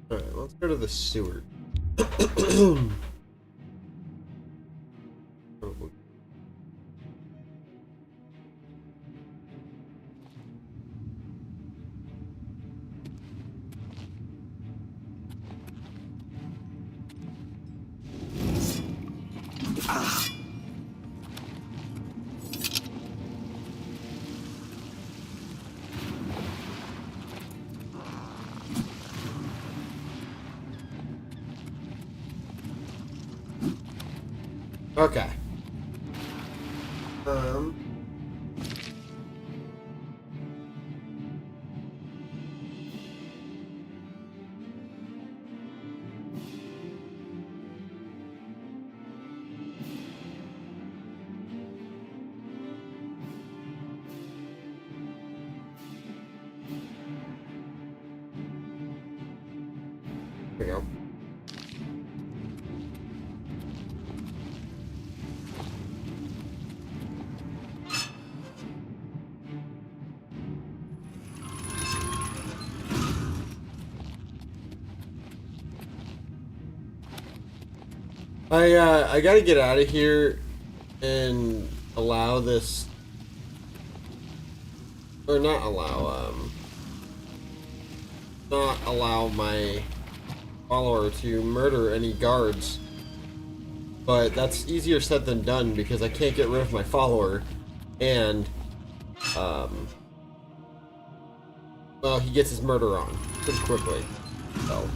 Alright, let's go to the sewer. Okay. Here we go. I gotta get out of here and allow this, or not allow my follower to murder any guards. But that's easier said than done because I can't get rid of my follower, and well, he gets his murder on pretty quickly, so.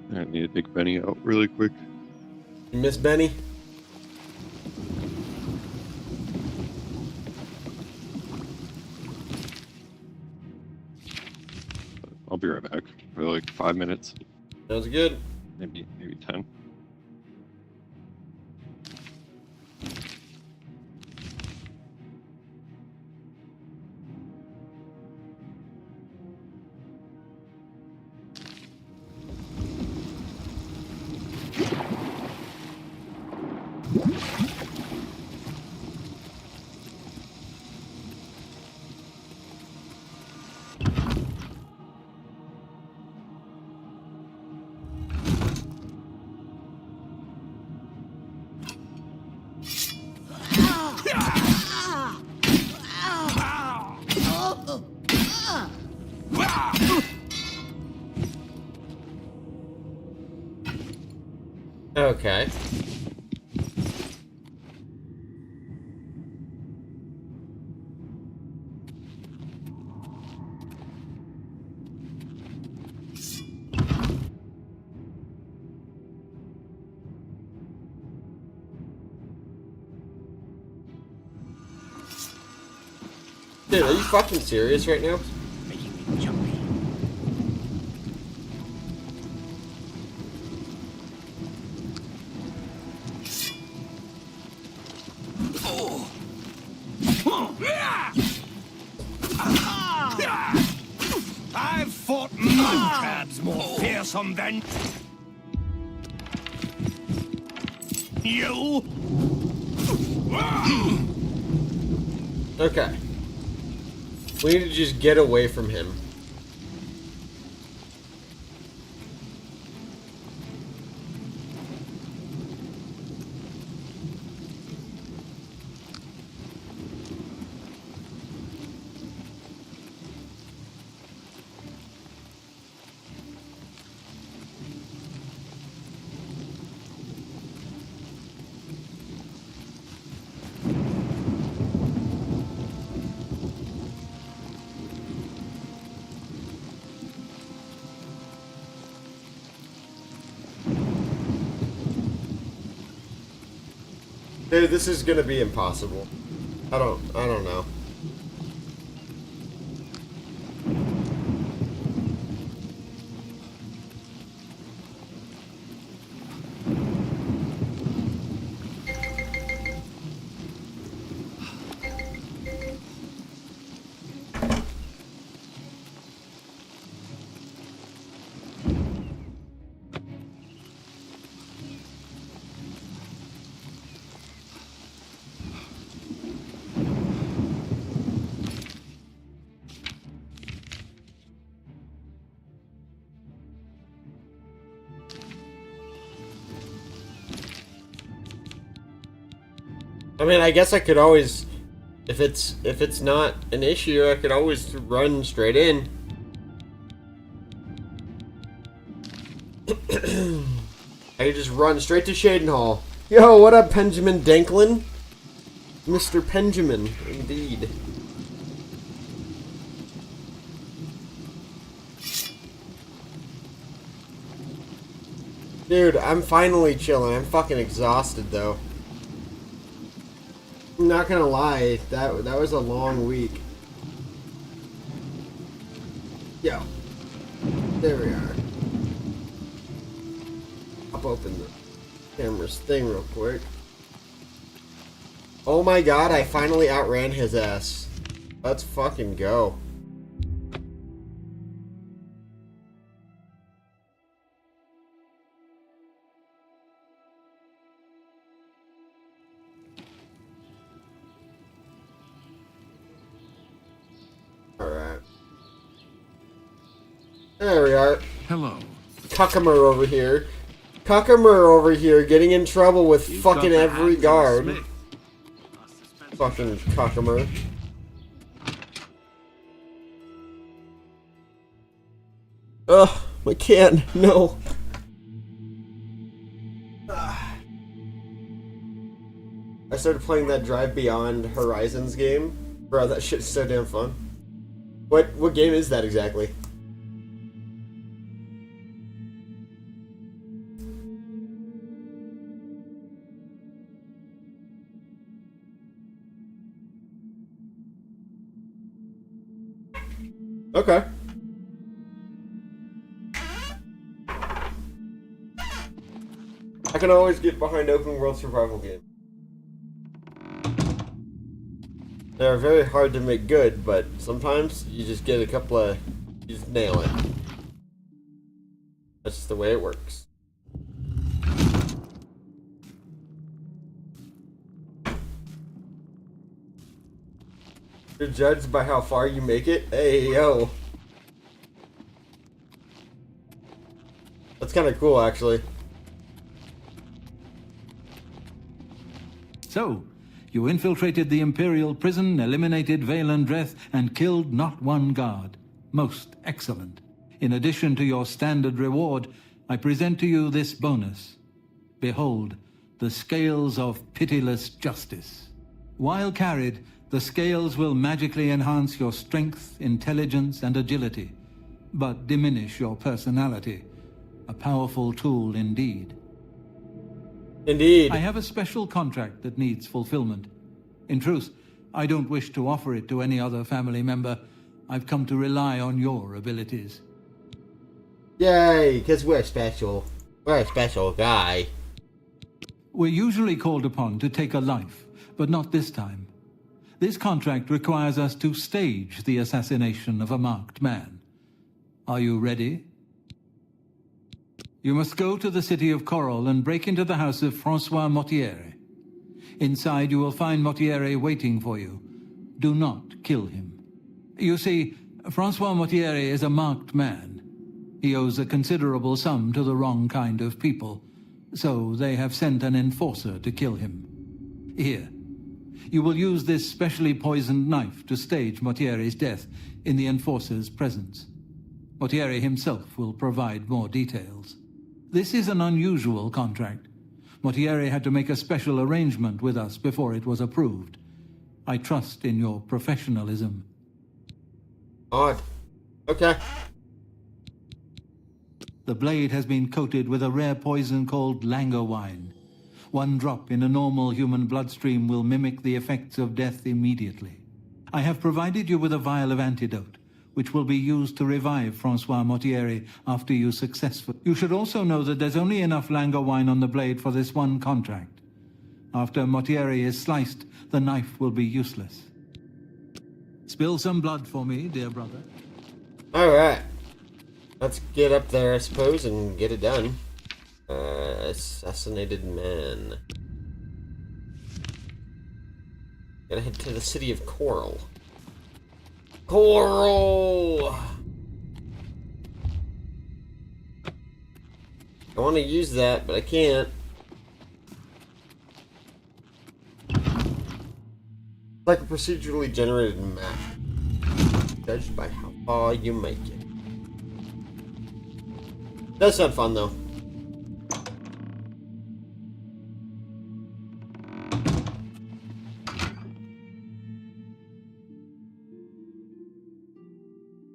I need to take Benny out really quick. You miss Benny? I'll be right back for like 5 minutes. Sounds good. Maybe 10. Okay. Dude, are you fucking serious right now? Making me jumpy. I've fought mud crabs more fearsome than you. Okay. We need to just get away from him. Dude, this is gonna be impossible. I don't know. I mean, I guess I could always, if it's not an issue, I could always run straight in. I could just run straight to Shadenhall. Yo, what up, Benjamin Danklin? Mr. Benjamin, indeed. Dude, I'm finally chilling. I'm fucking exhausted, though. I'm not gonna lie, that was a long week. Yo. There we are. Pop open the camera's thing real quick. Oh my god, I finally outran his ass. Let's fucking go. Alright. There we are. Hello. Cuckumer over here. Cuckumer over here getting in trouble with fucking every guard. Fucking Cuckumer. Ugh, I can't. No. I started playing that Drive Beyond Horizons game. Bro, that shit's so damn fun. What game is that exactly? Okay. I can always get behind open world survival games. They're very hard to make good, but sometimes you just get a couple of... you just nail it. That's just the way it works. You're judged by how far you make it? Hey, yo. That's kind of cool, actually. So, you infiltrated the Imperial prison, eliminated Valandreth, and killed not one guard. Most excellent. In addition to your standard reward, I present to you this bonus. Behold, the scales of pitiless justice. While carried, the scales will magically enhance your strength, intelligence, and agility, but diminish your personality. A powerful tool indeed. Indeed. I have a special contract that needs fulfillment. In truth, I don't wish to offer it to any other family member. I've come to rely on your abilities. Yay, because we're special. We're a special guy. We're usually called upon to take a life, but not this time. This contract requires us to stage the assassination of a marked man. Are you ready? You must go to the city of Coral and break into the house of Francois Mortieri. Inside you will find Mortieri waiting for you. Do not kill him. You see, Francois Mortieri is a marked man. He owes a considerable sum to the wrong kind of people, so they have sent an enforcer to kill him. Here. You will use this specially poisoned knife to stage Mortieri's death in the enforcer's presence. Mortieri himself will provide more details. This is an unusual contract. Mortieri had to make a special arrangement with us before it was approved. I trust in your professionalism. Odd. Okay. The blade has been coated with a rare poison called langowine. One drop in a normal human bloodstream will mimic the effects of death immediately. I have provided you with a vial of antidote, which will be used to revive Francois Mortieri after you successfully. You should also know that there's only enough langowine on the blade for this one contract. After Mortieri is sliced, the knife will be useless. Spill some blood for me, dear brother. Alright. Let's get up there, I suppose, and get it done. Assassinated man. Gotta head to the city of Coral. Coral! I want to use that, but I can't. Like a procedurally generated map. Judged by how far you make it. Does sound fun though.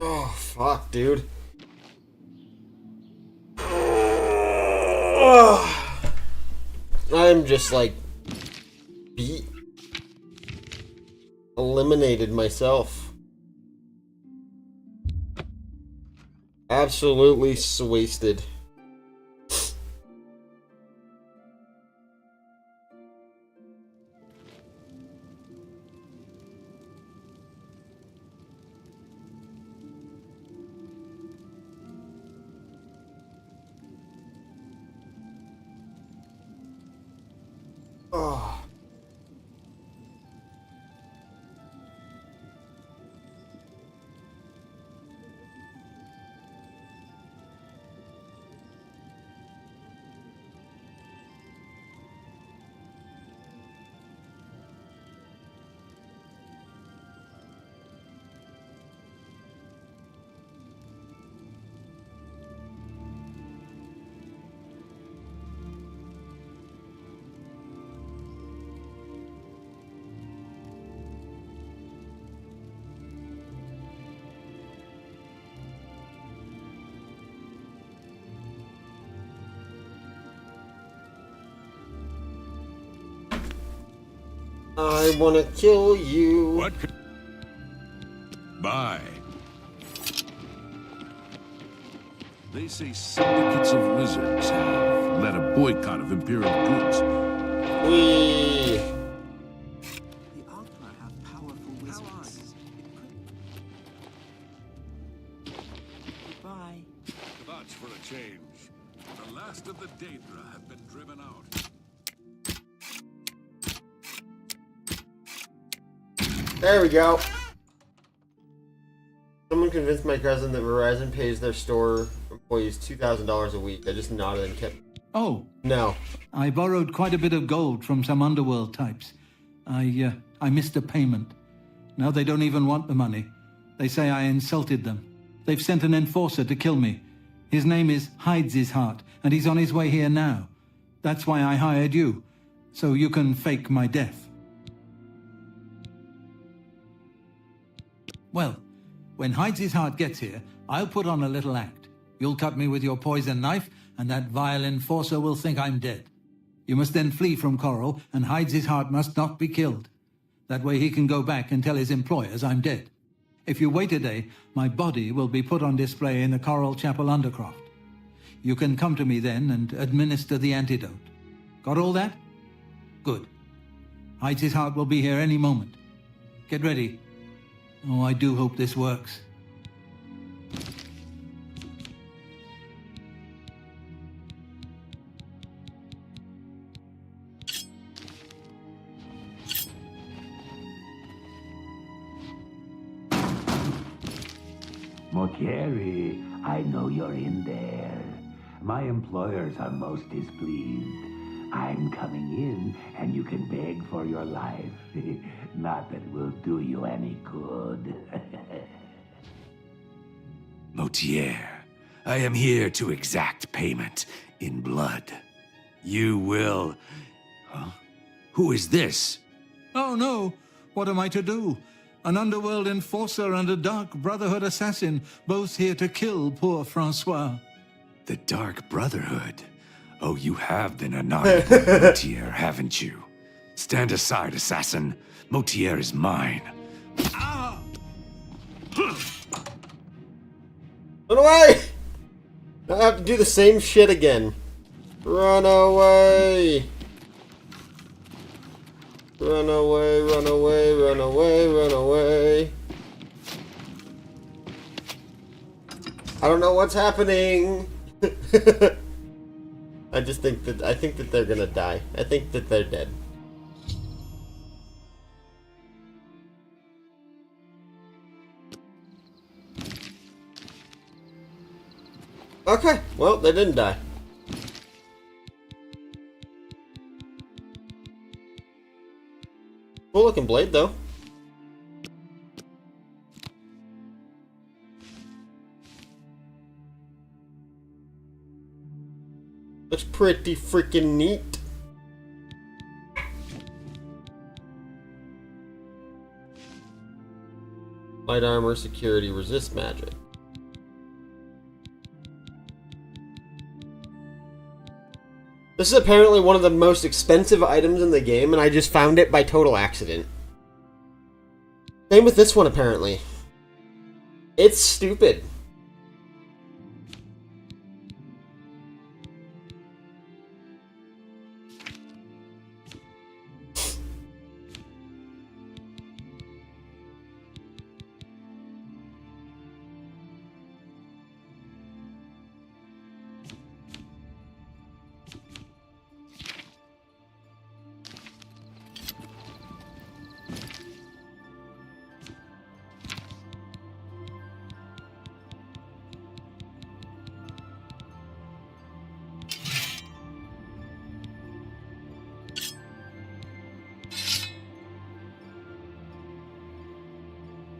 Oh, fuck, dude. I'm just like beat. Eliminated myself. Absolutely wasted. Oh. I wanna kill you. What? Bye. They say syndicates of lizards have led a boycott of Imperial goods. Wee. The Ultra have powerful wizards. Goodbye. That's for a change. The last of the Daedra have been driven out. There we go. Someone convinced my cousin that Verizon pays their store employees $2,000 a week. I just nodded and kept... Oh, No. I borrowed quite a bit of gold from some underworld types. I missed a payment. Now they don't even want the money. They say I insulted them. They've sent an enforcer to kill me. His name is Hides His Heart, and he's on his way here now. That's why I hired you, so you can fake my death. Well, when Hides His Heart gets here, I'll put on a little act. You'll cut me with your poison knife, and that vile enforcer will think I'm dead. You must then flee from Coral, and Hides His Heart must not be killed. That way he can go back and tell his employers I'm dead. If you wait a day, my body will be put on display in the Coral Chapel Undercroft. You can come to me then and administer the antidote. Got all that? Good. Hides His Heart will be here any moment. Get ready. Oh, I do hope this works. Motieri, I know you're in there. My employers are most displeased. I'm coming in, and you can beg for your life. Not that it will do you any good. Motier, I am here to exact payment in blood. You will... Huh? Who is this? Oh no! What am I to do? An underworld enforcer and a Dark Brotherhood assassin, both here to kill poor Francois. The Dark Brotherhood? Oh, you have been annoyed with Motier, haven't you? Stand aside, assassin. Motier is mine. Run away! I have to do the same shit again. Run away! Run away, run away, run away, run away. I don't know what's happening. I think that they're gonna die. I think that they're dead. Okay, well, they didn't die. Cool looking blade, though. That's pretty freaking neat. Light armor, security, resist magic. This is apparently one of the most expensive items in the game, and I just found it by total accident. Same with this one, apparently. It's stupid.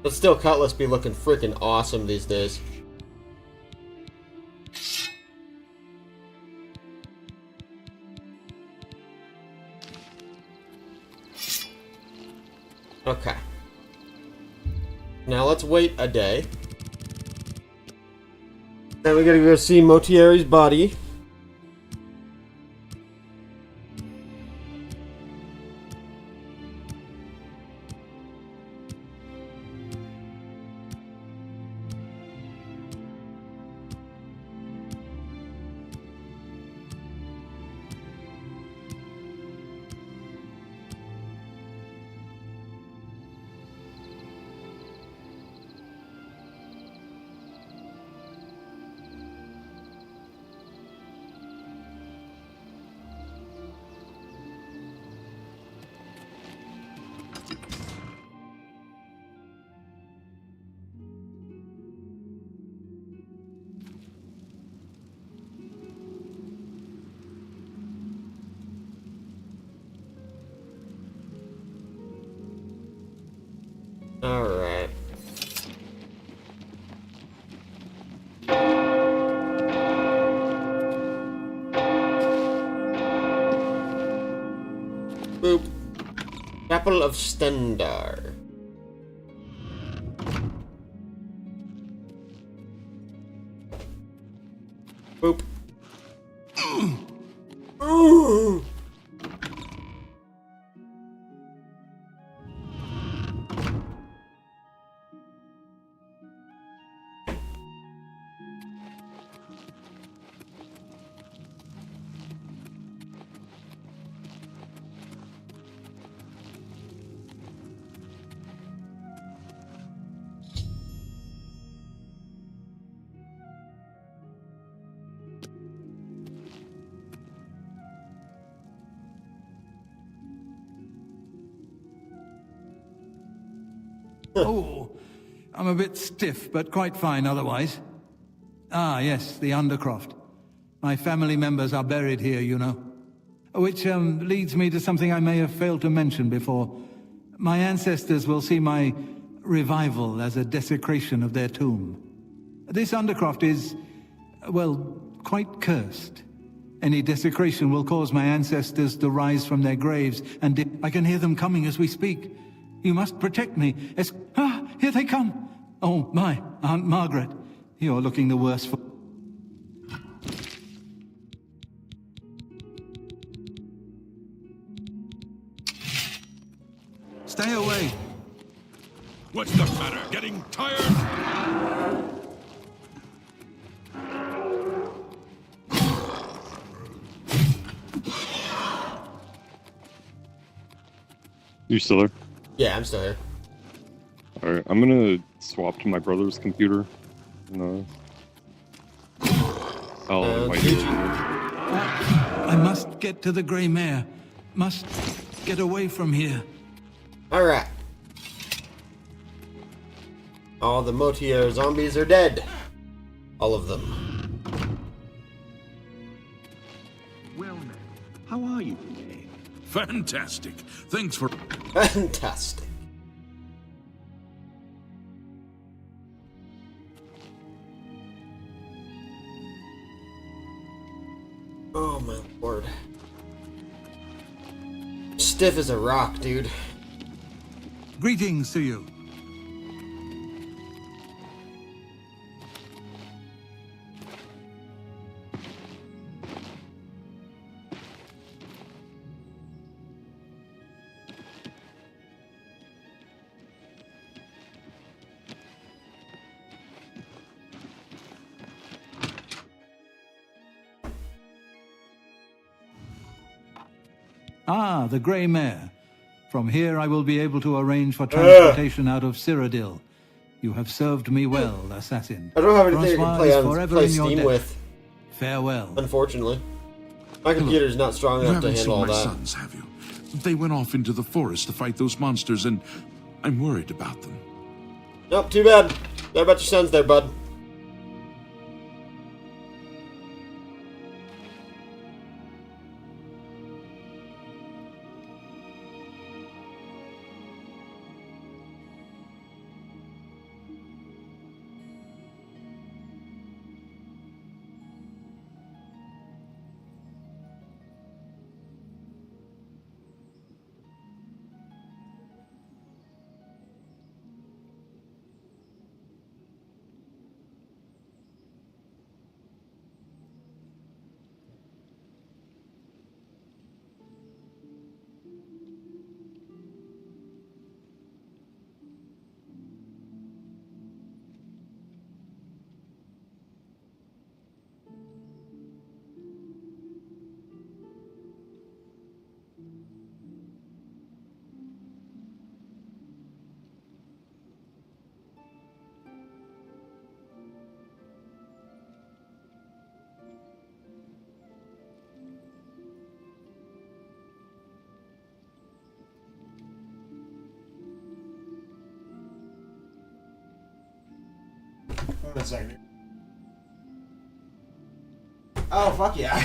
But still, Cutlass be looking freaking awesome these days. Okay. Now let's wait a day. Then we gotta go see Motieri's body. Alright. Boop. Chapel of Stendar. Boop. Ooh. Oh, I'm a bit stiff, but quite fine otherwise. Ah, yes, the Undercroft. My family members are buried here, you know. Which leads me to something I may have failed to mention before. My ancestors will see my revival as a desecration of their tomb. This Undercroft is, well, quite cursed. Any desecration will cause my ancestors to rise from their graves, and I can hear them coming as we speak. You must protect me. Here they come. Oh, my, Aunt Margaret. You're looking the worse for... Stay away. What's the matter? Getting tired? You still there? Yeah, I'm still here. Alright, I'm gonna swap to my brother's computer. And, I'll invite you. I must get to the Grey Mare. Must get away from here. Alright. All the Motier zombies are dead. All of them. Well met. How are you today? Fantastic. Thanks for... Fantastic. Oh. Oh my lord. Stiff as a rock, dude. Greetings to you. Ah, the Grey Mare. From here I will be able to arrange for transportation out of Cyrodiil. You have served me well, assassin. I don't have anything Francois I is can forever play in your Steam debt. with, Farewell. unfortunately. My computer's not strong You enough to haven't handle seen all my that. sons, have you? They went off into the forest to fight those monsters, and I'm worried about them. Nope, too bad. What about your sons there, bud? One second. Oh, fuck yeah.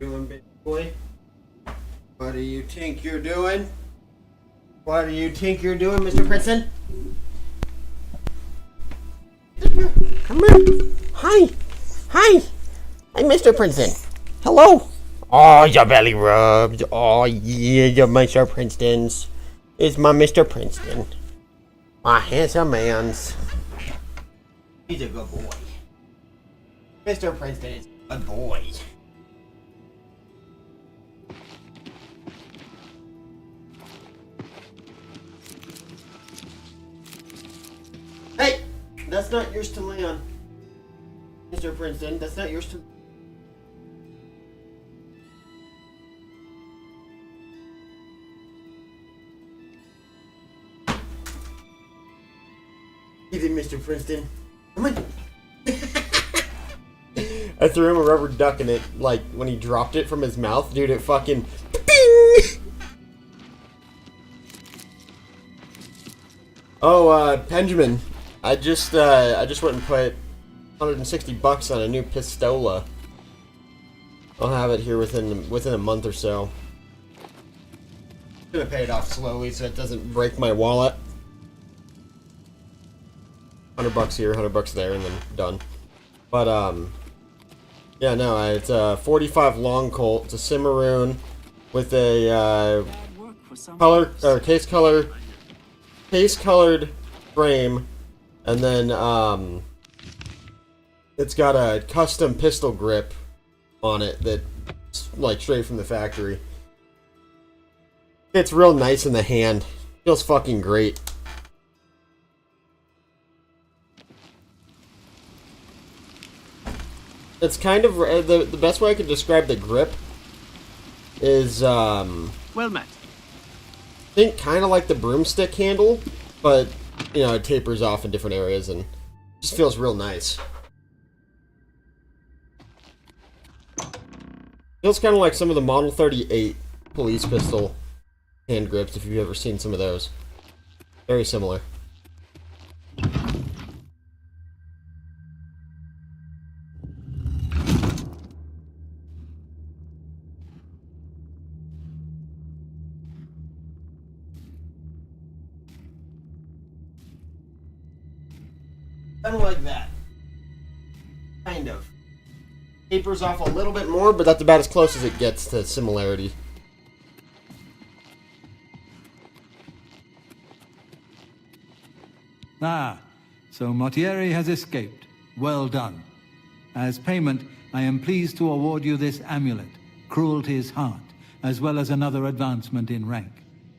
Doing, big boy? What do you think you're doing? What do you think you're doing, Mr. Princeton? Come here. Hi. Hi. I'm Mr. Princeton. Hello. Oh, your belly rubs. Oh, yeah, you're Mr. Princeton's. It's my Mr. Princeton. My handsome man's. He's a good boy. Mr. Princeton is a good boy. Hey! That's not yours to lay on. Mr. Princeton. That's not yours to... Easy, Mr. Princeton. Come on. I threw him a rubber duck and it, like, when he dropped it from his mouth, dude, it fucking... Oh, Benjamin, I just went and put $160 on a new pistola. I'll have it here within a month or so. I'm gonna pay it off slowly so it doesn't break my wallet. $100 here, $100 there, and then done. But yeah, no, it's a 45 long Colt. It's a Cimarron with a case colored frame, and then it's got a custom pistol grip on it that's like straight from the factory. It's real nice in the hand. Feels fucking great. It's kind of the best way I could describe the grip is Well met. I think kind of like the broomstick handle, but you know, it tapers off in different areas and just feels real nice. Feels kind of like some of the Model 38 police pistol hand grips, if you've ever seen some of those. Very similar. Kind of like that. Kind of. Tapers off a little bit more, but that's about as close as it gets to similarity. Ah, so Mortieri has escaped. Well done. As payment, I am pleased to award you this amulet, Cruelty's Heart, as well as another advancement in rank.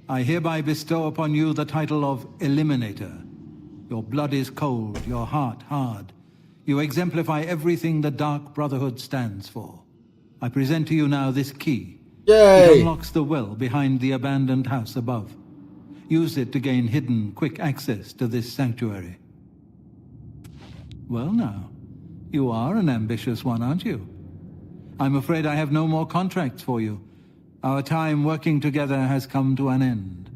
I hereby bestow upon you the title of Eliminator. Your blood is cold, your heart hard. You exemplify everything the Dark Brotherhood stands for. I present to you now this key. Yay! It unlocks the well behind the abandoned house above. Use it to gain hidden, quick access to this sanctuary. Well now, you are an ambitious one, aren't you? I'm afraid I have no more contracts for you. Our time working together has come to an end.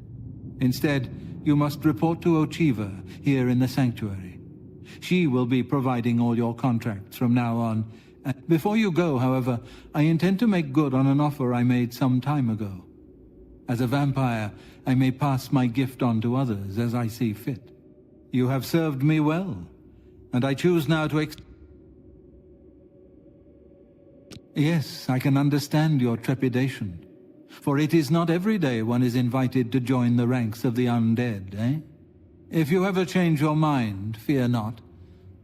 Instead, you must report to Ochiva here in the sanctuary. She will be providing all your contracts from now on. Before you go, however, I intend to make good on an offer I made some time ago. As a vampire, I may pass my gift on to others as I see fit. You have served me well, and I choose now to Yes, I can understand your trepidation. For it is not every day one is invited to join the ranks of the undead, eh? If you ever change your mind, fear not.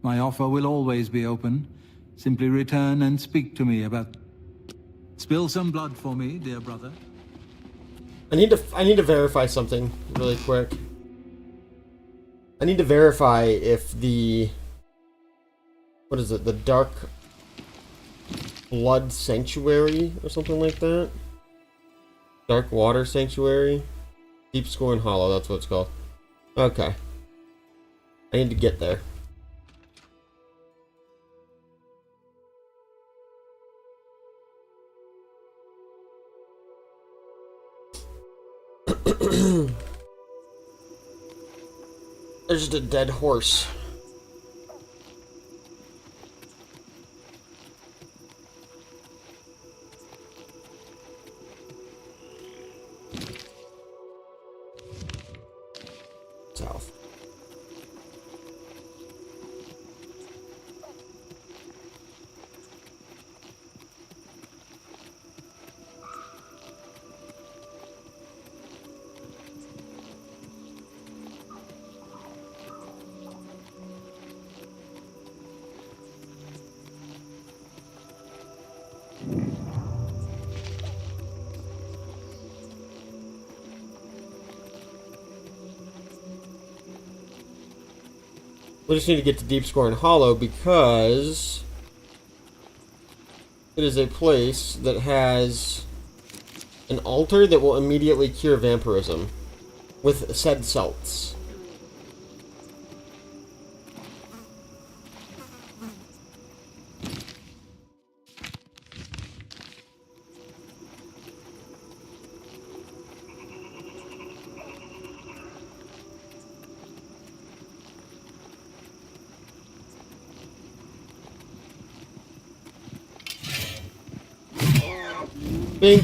My offer will always be open. Simply return and speak to me about... Spill some blood for me, dear brother. I need to verify something really quick. I need to verify if the... What is it? The Dark Blood Sanctuary or something like that? Dark Water Sanctuary? Deep Scorn Hollow, that's what it's called. Okay. I need to get there. There's just a dead horse. South. We just need to get to Deep Scorn Hollow because It is a place that has an altar that will immediately cure vampirism with said salts. Bink.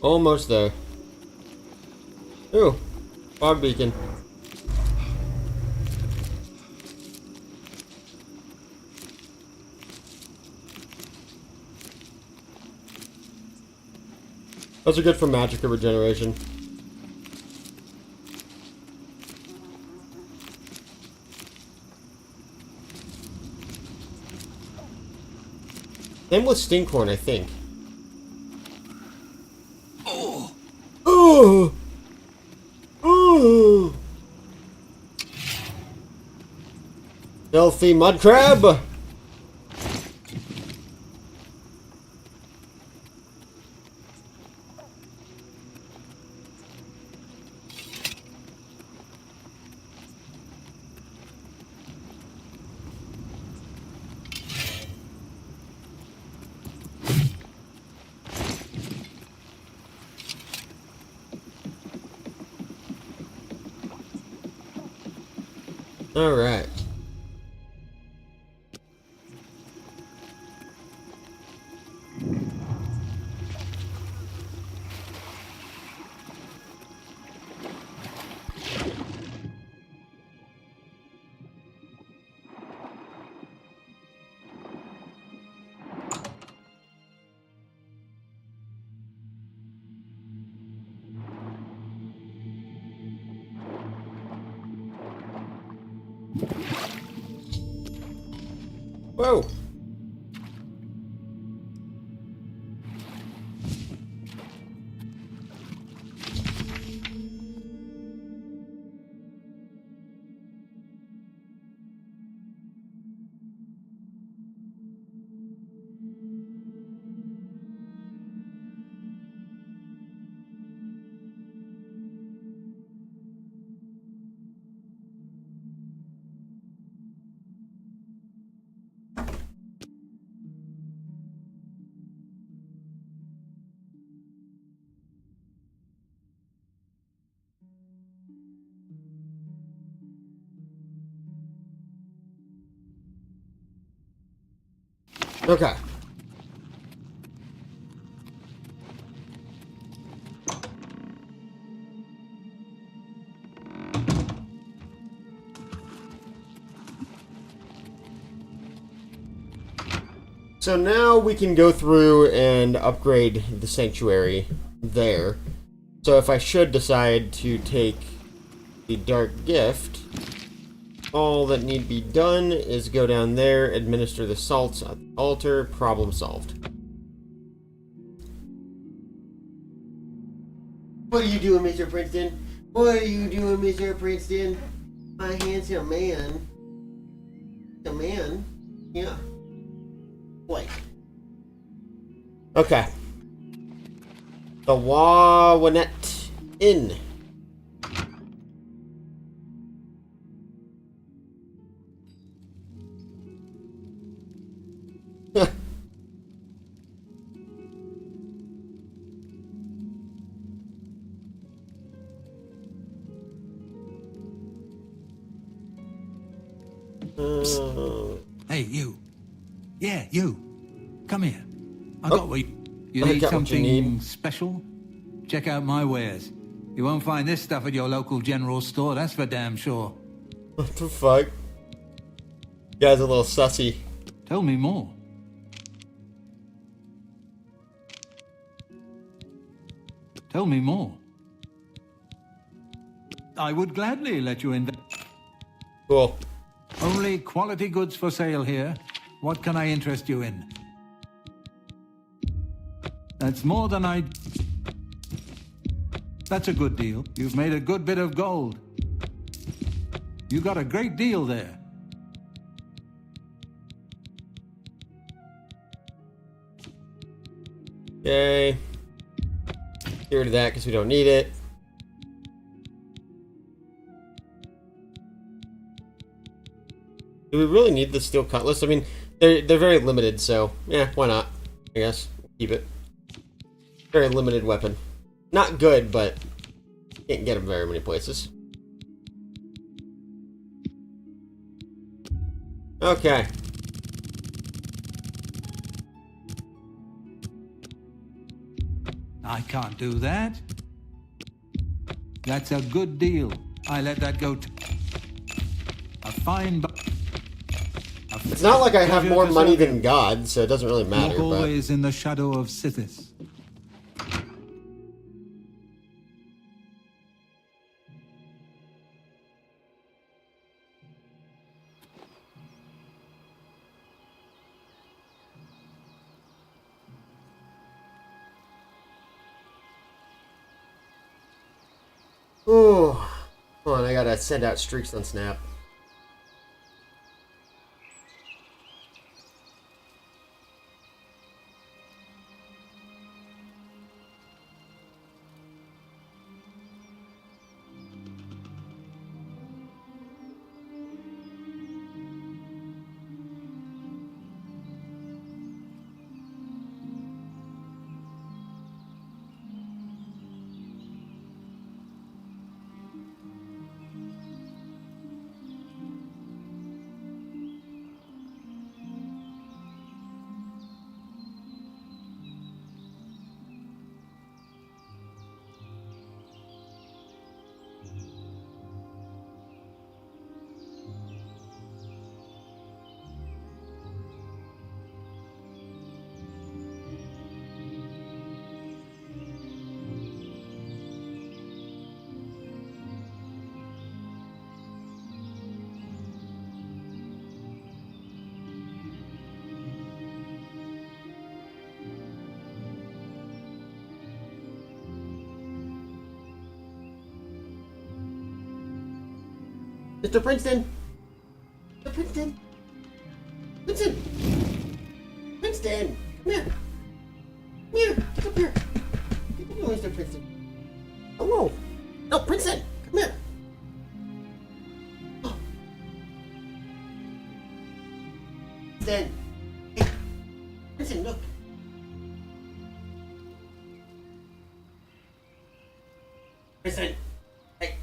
Almost there. Ooh, fog beacon. Those are good for magic or regeneration. Same with Stinkhorn, I think. Oh! Oh! Oh! Filthy mud crab! All right. Whoa. Okay. So now we can go through and upgrade the sanctuary there. So if I should decide to take the Dark Gift, all that need be done is go down there, administer the salts at the altar, problem solved. What are you doing, Mr. Princeton? What are you doing, Mr. Princeton? My handsome man. The man? Yeah. What? Okay. The Wawanet Inn. Hey, you. Yeah, you. Come here. I got what you I need. got what you Something need. special? Check out my wares. You won't find this stuff at your local general store, that's for damn sure. What the fuck? You guys are a little sussy. Tell me more. Tell me more. I would gladly let you invest. Cool. Only quality goods for sale here. What can I interest you in? That's more than I... That's a good deal. You've made a good bit of gold. You got a great deal there. Okay. Get rid of that because we don't need it. Do we really need the steel cutlass? I mean, they're very limited, so yeah, why not? I guess keep it. Very limited weapon. Not good, but can't get them very many places. Okay. I can't do that. That's a good deal. I let that go. A fine. It's not like I have more money than God, so it doesn't really matter. Walk always in the shadow of Sithis. Ooh. Hold on, I gotta send out streaks on Snap. Mr. Princeton! Mr. Princeton! Princeton! Princeton! Come here! Come here! Get up here! Get up here, Mr. Princeton! Hello! No, Princeton! Come here! Oh. Princeton! Hey! Princeton, look! Princeton! Hey!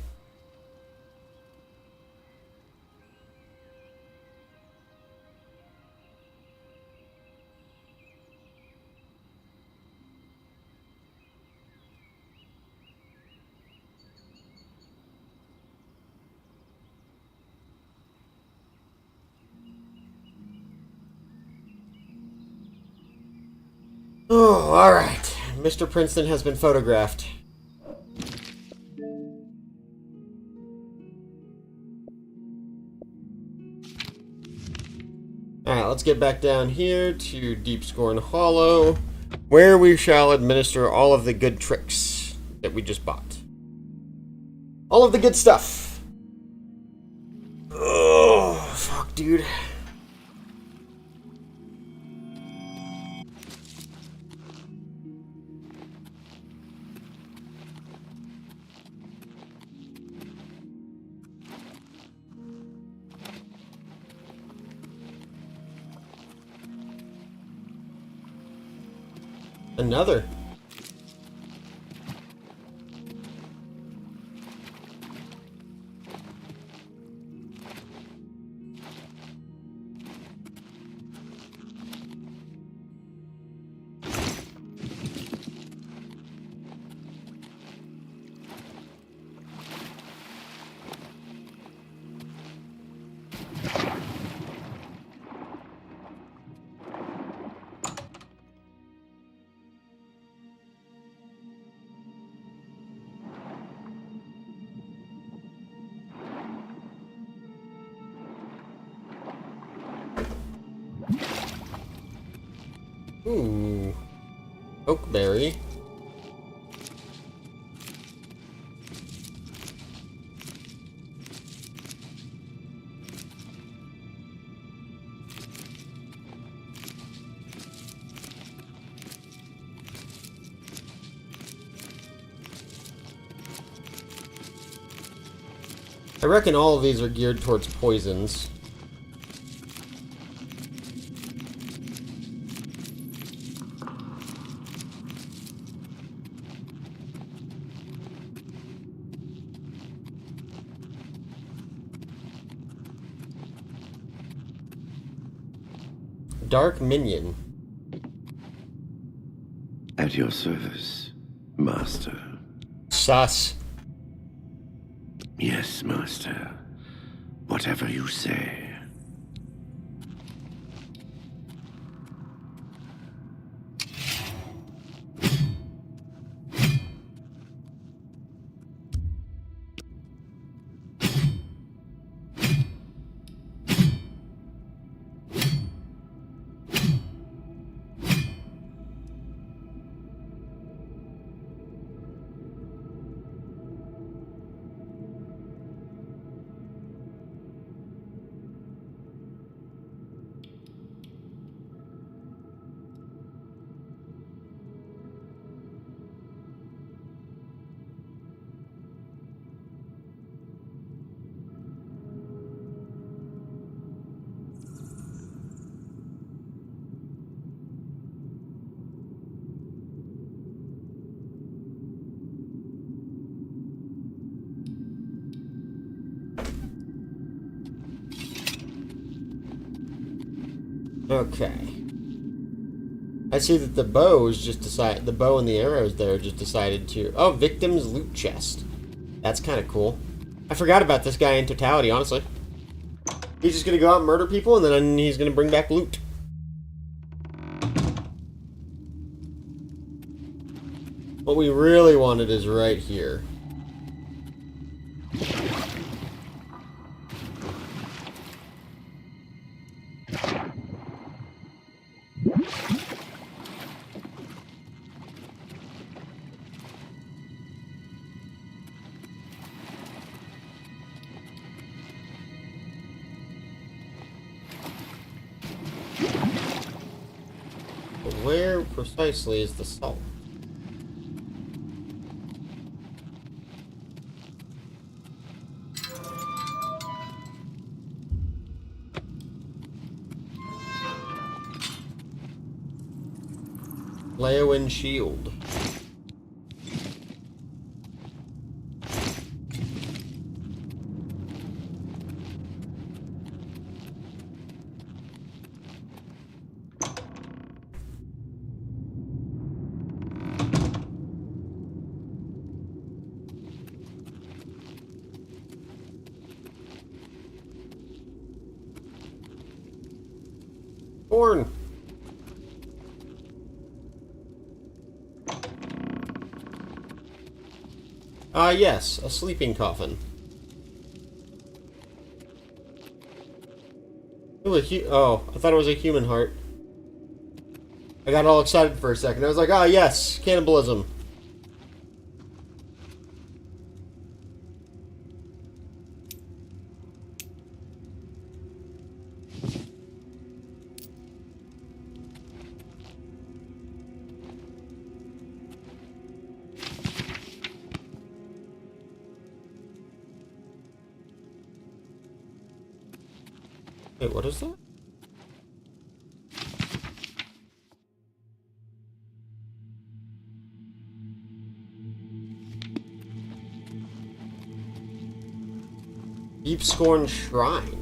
Oh, alright. Mr. Princeton has been photographed. Alright, let's get back down here to Deep Scorn Hollow, where we shall administer all of the good tricks that we just bought. All of the good stuff. Oh, fuck, dude. Another. Ooh. Oakberry. I reckon all of these are geared towards poisons. Dark Minion. At your service, Master. Sus. Yes, Master. Whatever you say. Okay. I see that the bow is just the bow and the arrows there just decided to... Oh, victim's loot chest. That's kind of cool. I forgot about this guy in totality, honestly. He's just gonna go out and murder people, and then he's gonna bring back loot. What we really wanted is right here. Where precisely is the salt? Leowin shield. Corn. Yes, a sleeping coffin. Oh, I thought it was a human heart. I got all excited for a second. I was like, yes, cannibalism. Wait, what is that? Deep Scorn Shrine.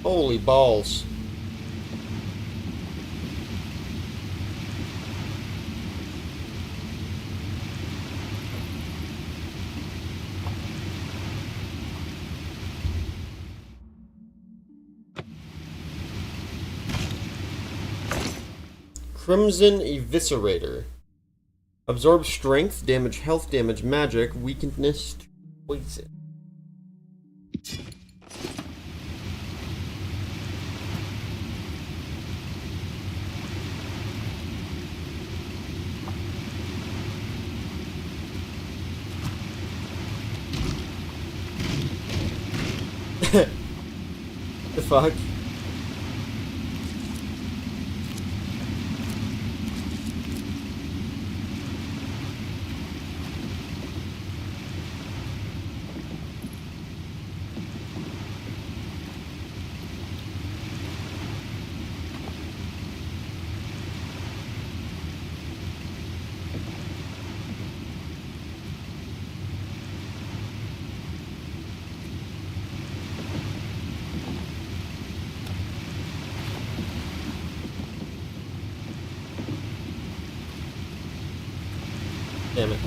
Holy balls. Crimson Eviscerator. Absorb strength, damage health, damage magic, weakness, poison. fuck? Damn it.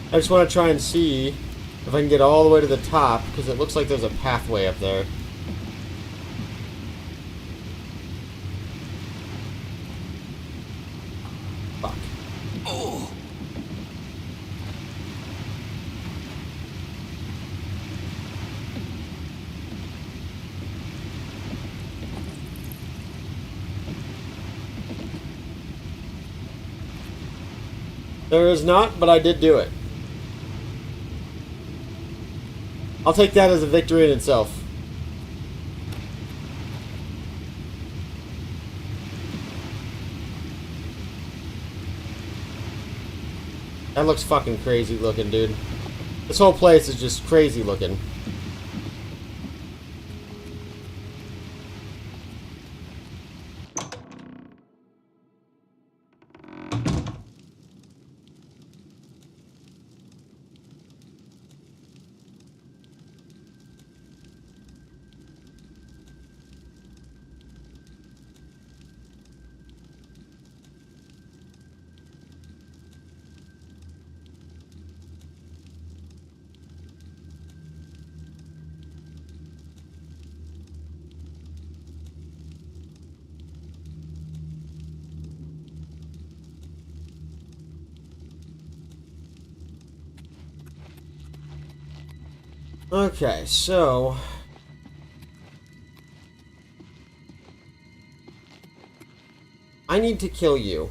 I just want to try and see if I can get all the way to the top, because it looks like there's a pathway up there. Fuck. Oh. There is not, but I did do it. I'll take that as a victory in itself. That looks fucking crazy looking, dude. This whole place is just crazy looking. Okay, so... I need to kill you.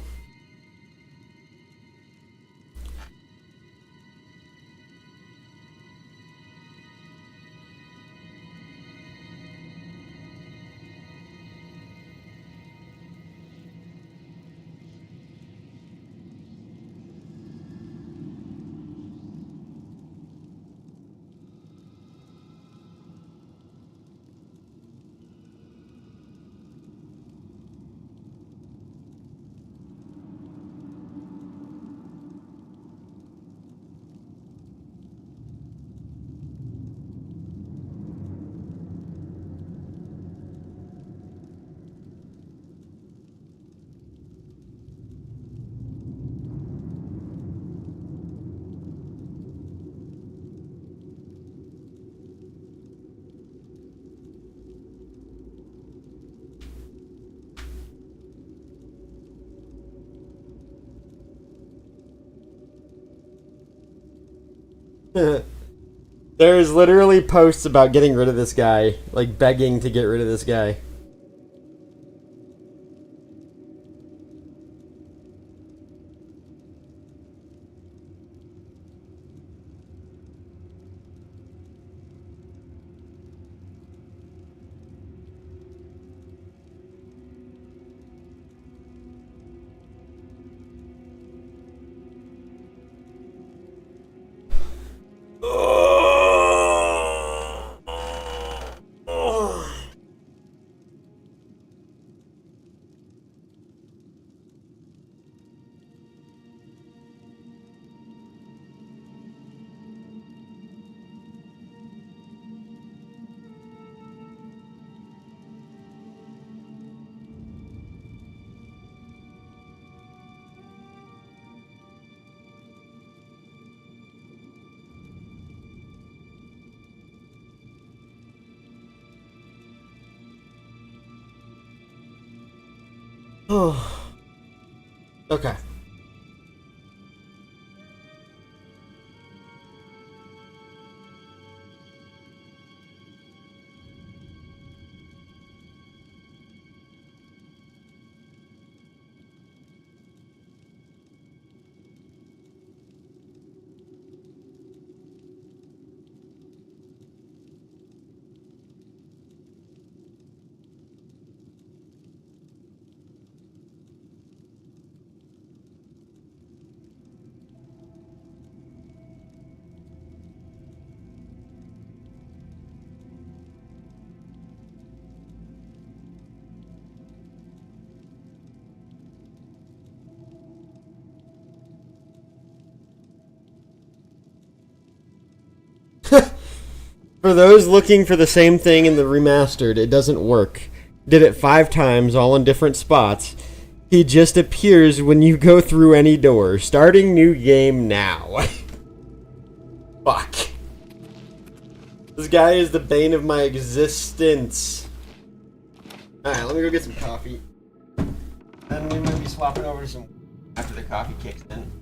There's literally posts about getting rid of this guy, like begging to get rid of this guy. Oh. Okay. For those looking for the same thing in the remastered, it doesn't work. Did it 5 times, all in different spots. He just appears when you go through any door. Starting new game now. Fuck. This guy is the bane of my existence. Alright, let me go get some coffee. And we might be swapping over to some after the coffee kicks in.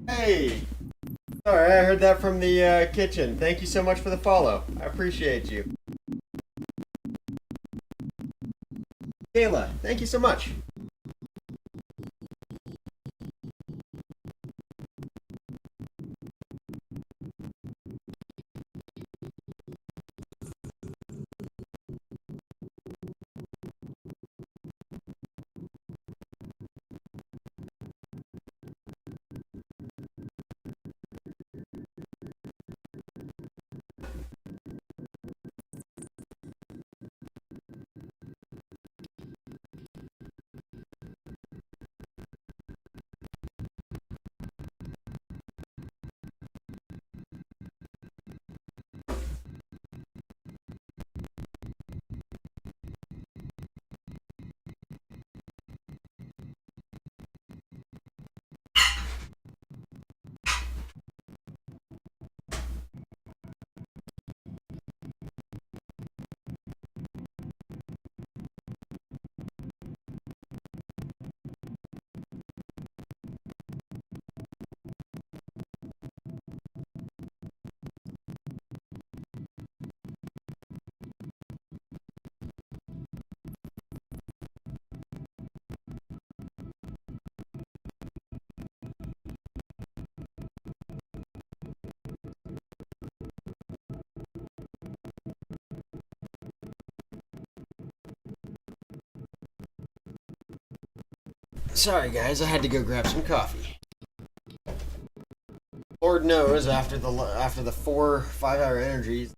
Hey! Sorry, I heard that from the kitchen. Thank you so much for the follow. I appreciate you. Kayla, thank you so much. Sorry guys, I had to go grab some coffee. Lord knows after the 4 5-hour energies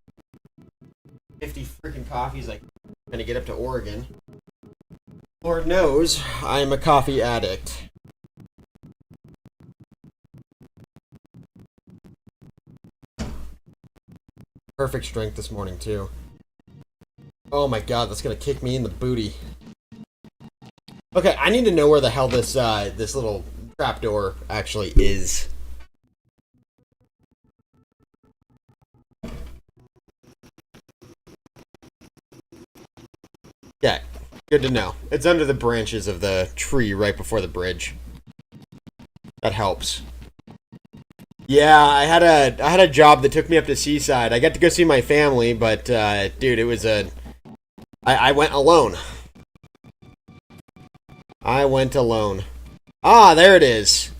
50 freaking coffees like trying to get up to Oregon. Lord knows I am a coffee addict. Perfect strength this morning too. Oh my god, that's gonna kick me in the booty. Okay, I need to know where the hell this this little trapdoor actually is. Yeah, good to know. It's under the branches of the tree right before the bridge. That helps. Yeah, I had a job that took me up to Seaside. I got to go see my family, but dude, it was I went alone. I went alone. Ah, there it is.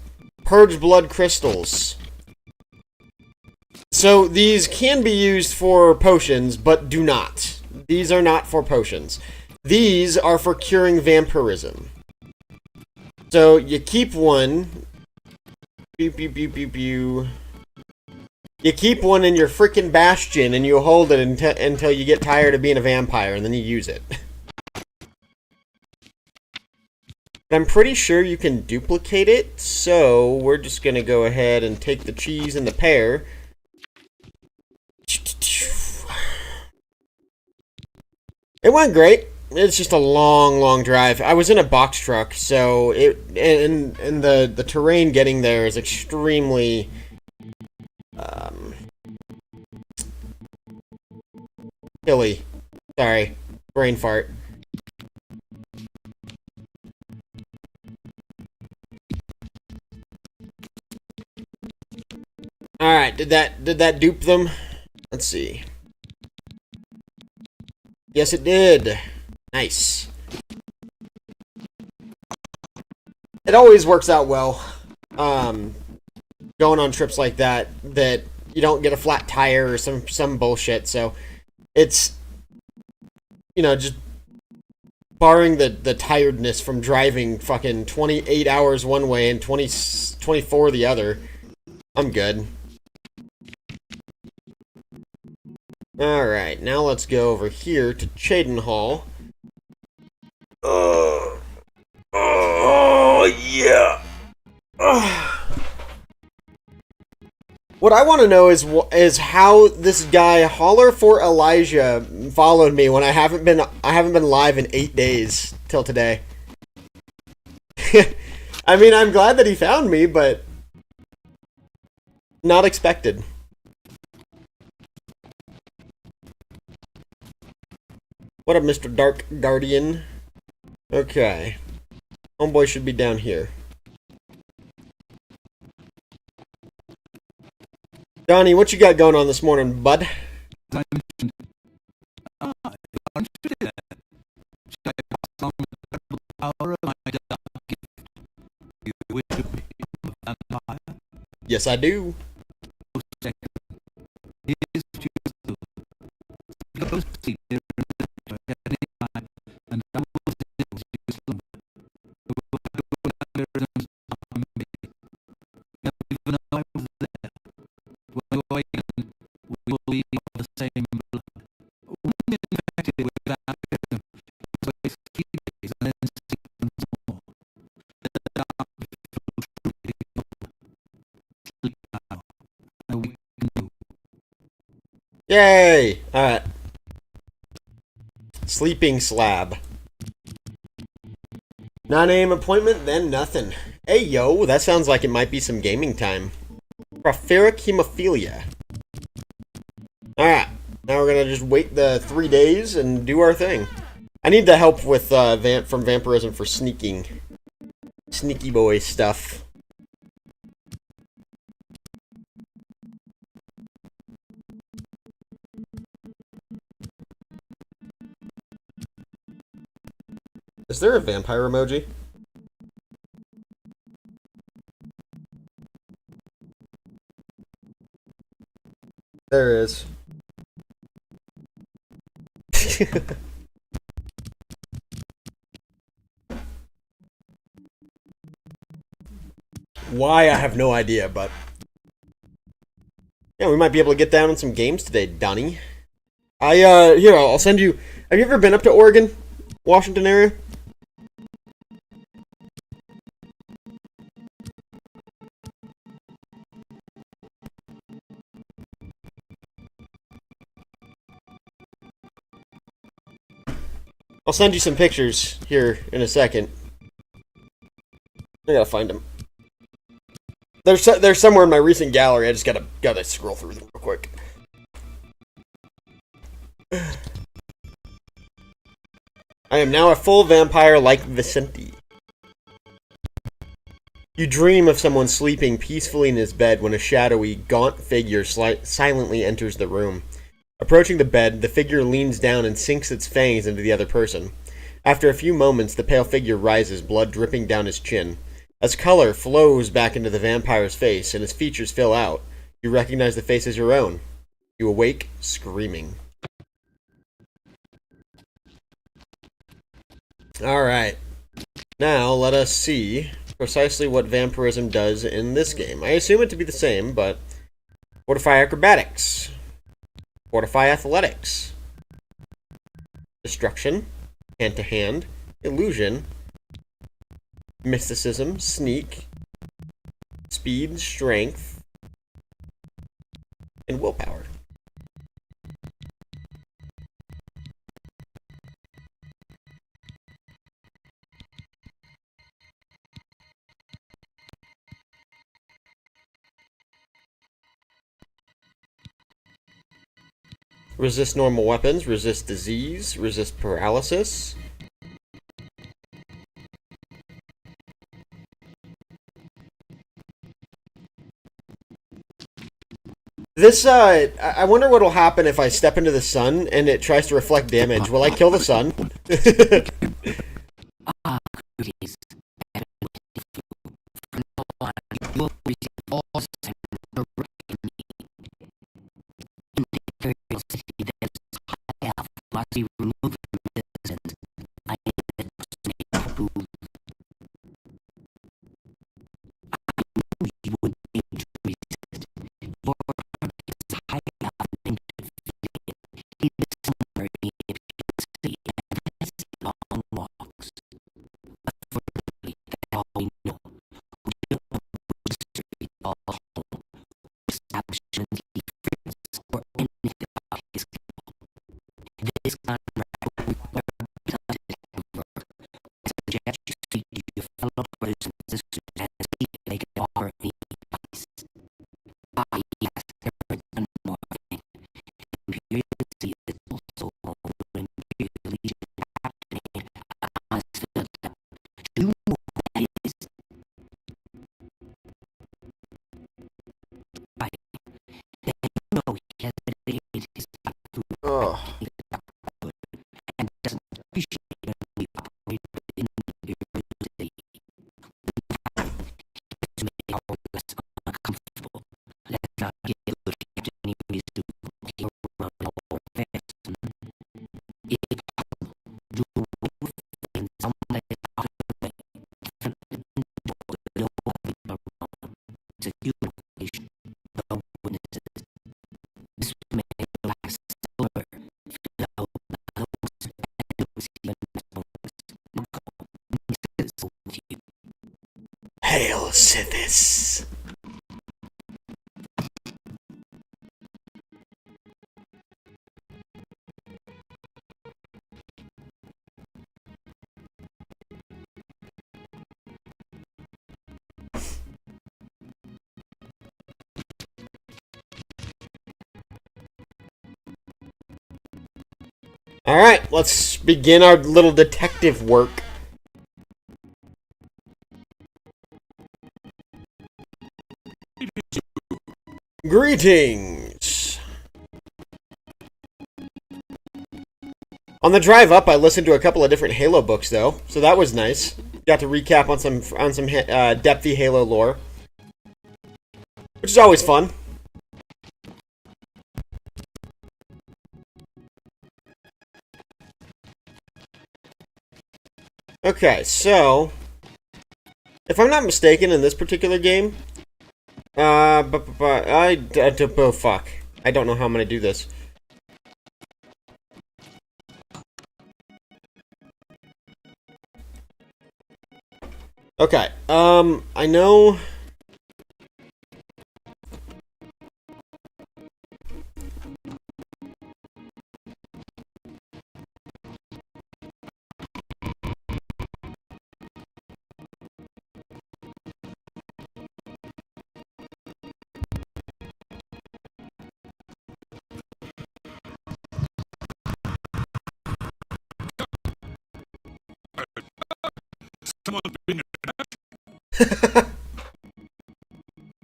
Purge blood crystals. So these can be used for potions, but do not. These are not for potions. These are for curing vampirism. So you keep one. Pew, pew, pew, pew, pew. You keep one in your freaking bastion and you hold it until you get tired of being a vampire, and then you use it. I'm pretty sure you can duplicate it, so we're just gonna go ahead and take the cheese and the pear. It went great. It's just a long, long drive. I was in a box truck, so and the terrain getting there is extremely hilly. Sorry, brain fart. All right, did that dupe them? Let's see. Yes, it did. Nice. It always works out well. Going on trips like that you don't get a flat tire or some bullshit. So it's, you know, just barring the tiredness from driving fucking 28 hours one way and 24 the other, I'm good. Alright, now let's go over here to Cheydinhal. Oh, yeah. What I want to know is how this guy Holler for Elijah followed me when I haven't been live in 8 days till today. I mean, I'm glad that he found me, but not expected. What up, Mr. Dark Guardian? Okay. Homeboy should be down here. Donnie, what you got going on this morning, bud? I mentioned, if you are interested in that, shall I pass on the incredible power of my dark gift? You wish to become a vampire? Yes, I do. Here's what you do. Go sleep here at any time, and I will still you slumber. You will have to vampirism on me. You never even know I was there. When you awaken, we will be of the same blood. When infected with vampirism, you waste 3 days and then sleep once more. Let the dark feel truly over. Sleep now, and we can do. Yay! Alright. Sleeping slab. 9 a.m. appointment, then nothing. Hey yo, that sounds like it might be some gaming time. Propheric hemophilia. Alright, now we're gonna just wait the 3 days and do our thing. I need the help with from vampirism for sneaking. Sneaky boy stuff. Is there a vampire emoji? There is. Why, I have no idea, but... yeah, we might be able to get down in some games today, Donnie. Here, I'll send you... Have you ever been up to Oregon? Washington area? I'll send you some pictures here in a second. I gotta find them. They're somewhere in my recent gallery. I just gotta scroll through them real quick. I am now a full vampire like Vicente. You dream of someone sleeping peacefully in his bed when a shadowy, gaunt figure silently enters the room. Approaching the bed, the figure leans down and sinks its fangs into the other person. After a few moments, the pale figure rises, blood dripping down his chin. As color flows back into the vampire's face and his features fill out, you recognize the face as your own. You awake, screaming. Alright. Now, let us see precisely what vampirism does in this game. I assume it to be the same, but... Fortify acrobatics. Fortify athletics. Destruction. Hand-to-hand. Illusion. Mysticism. Sneak. Speed. Strength. And willpower. Resist normal weapons, resist disease, resist paralysis. This, I wonder what'll happen if I step into the sun and it tries to reflect damage. Will I kill the sun? Hail Sithis! Alright, let's begin our little detective work. Greetings! On the drive up, I listened to a couple of different Halo books, though, so that was nice. Got to recap on some depthy Halo lore, which is always fun. Okay, so if I'm not mistaken, in this particular game, oh fuck, I don't know how I'm gonna do this. Okay, I know...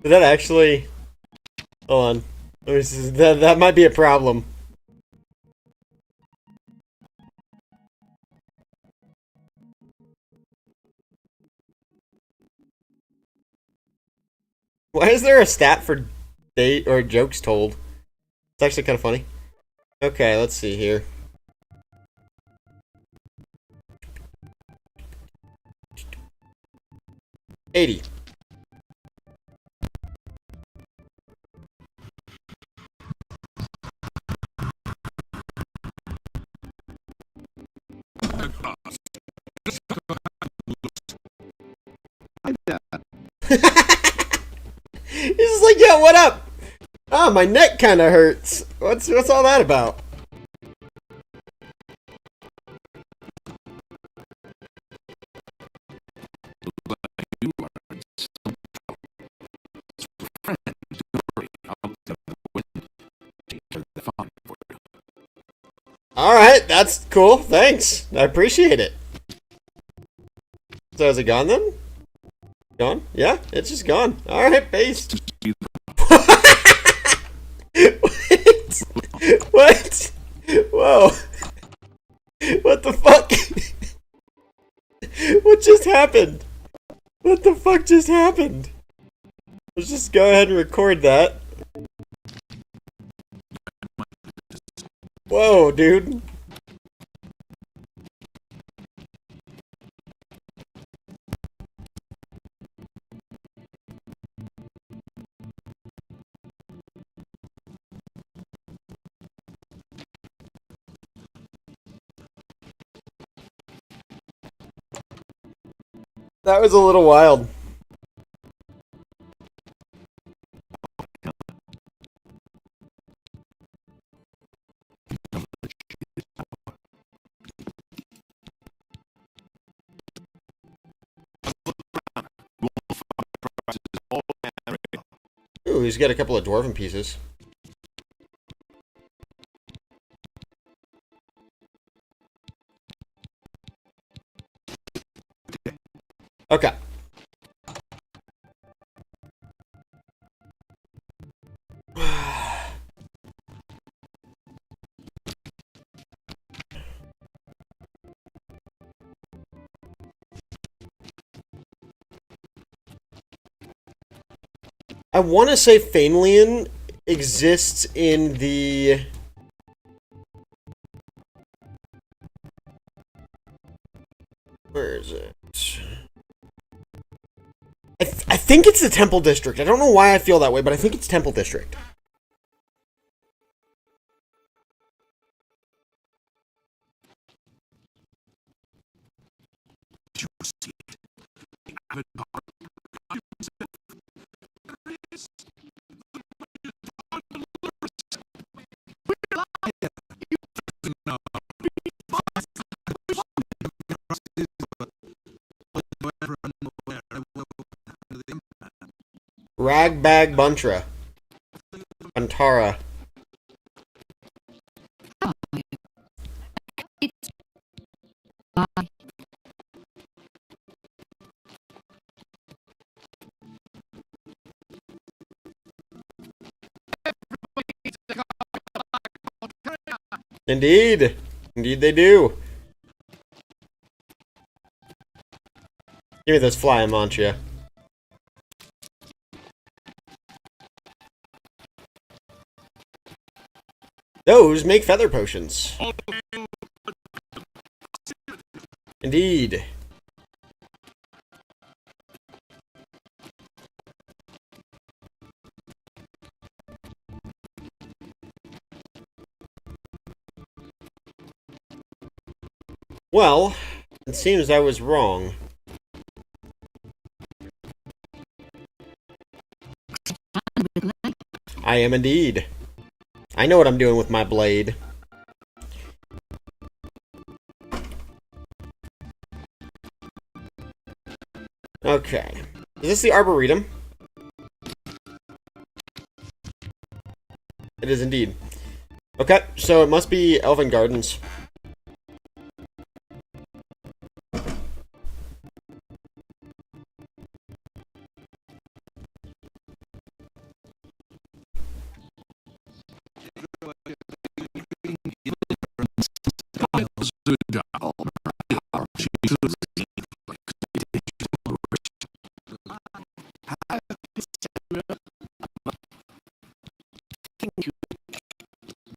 Did that actually... Hold on. That might be a problem. Why is there a stat for date or jokes told? It's actually kind of funny. Okay, let's see here. $80. He's just like, yo, what up? Ah, my neck kind of hurts. What's all that about? Alright, that's cool. Thanks. I appreciate it. So is it gone then? Gone? Yeah, it's just gone. Alright, paste. What? Whoa. What the fuck? What just happened? What the fuck just happened? Let's just go ahead and record that. Whoa, dude. That was a little wild. Ooh, he's got a couple of dwarven pieces. Okay. I want to say Fainlian exists in the... Where is it? I think it's the Temple District. I don't know why I feel that way, but I think it's Temple District. Ragbag Buntra. Antara. Indeed. Indeed they do. Give me this fly mantra. Those make feather potions. Indeed. Well, it seems I was wrong. I am indeed. I know what I'm doing with my blade. Okay. Is this the Arboretum? It is indeed. Okay, so it must be Elven Gardens.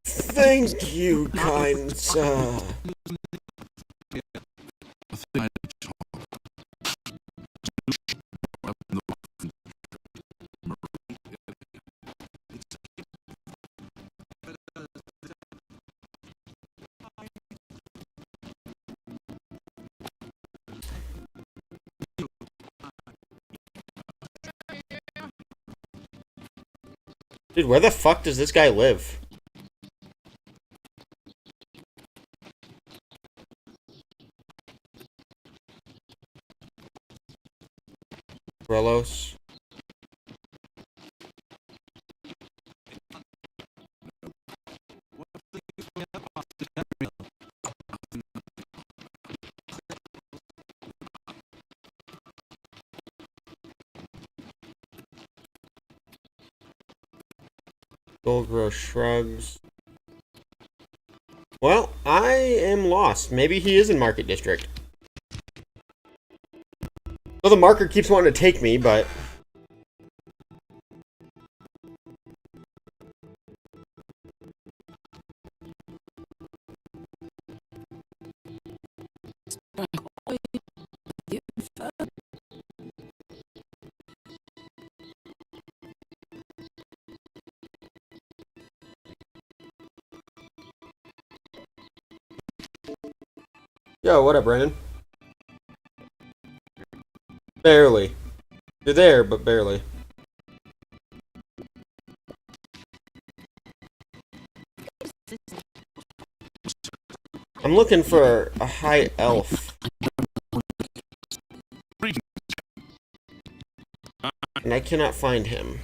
Thank you, kind sir. Dude, where the fuck does this guy live? Relos. Goldgrow shrugs. Well, I am lost. Maybe he is in Market District. Well, the marker keeps wanting to take me, but... Yo, what up, Brandon? Barely. You're there, but barely. I'm looking for a high elf. And I cannot find him.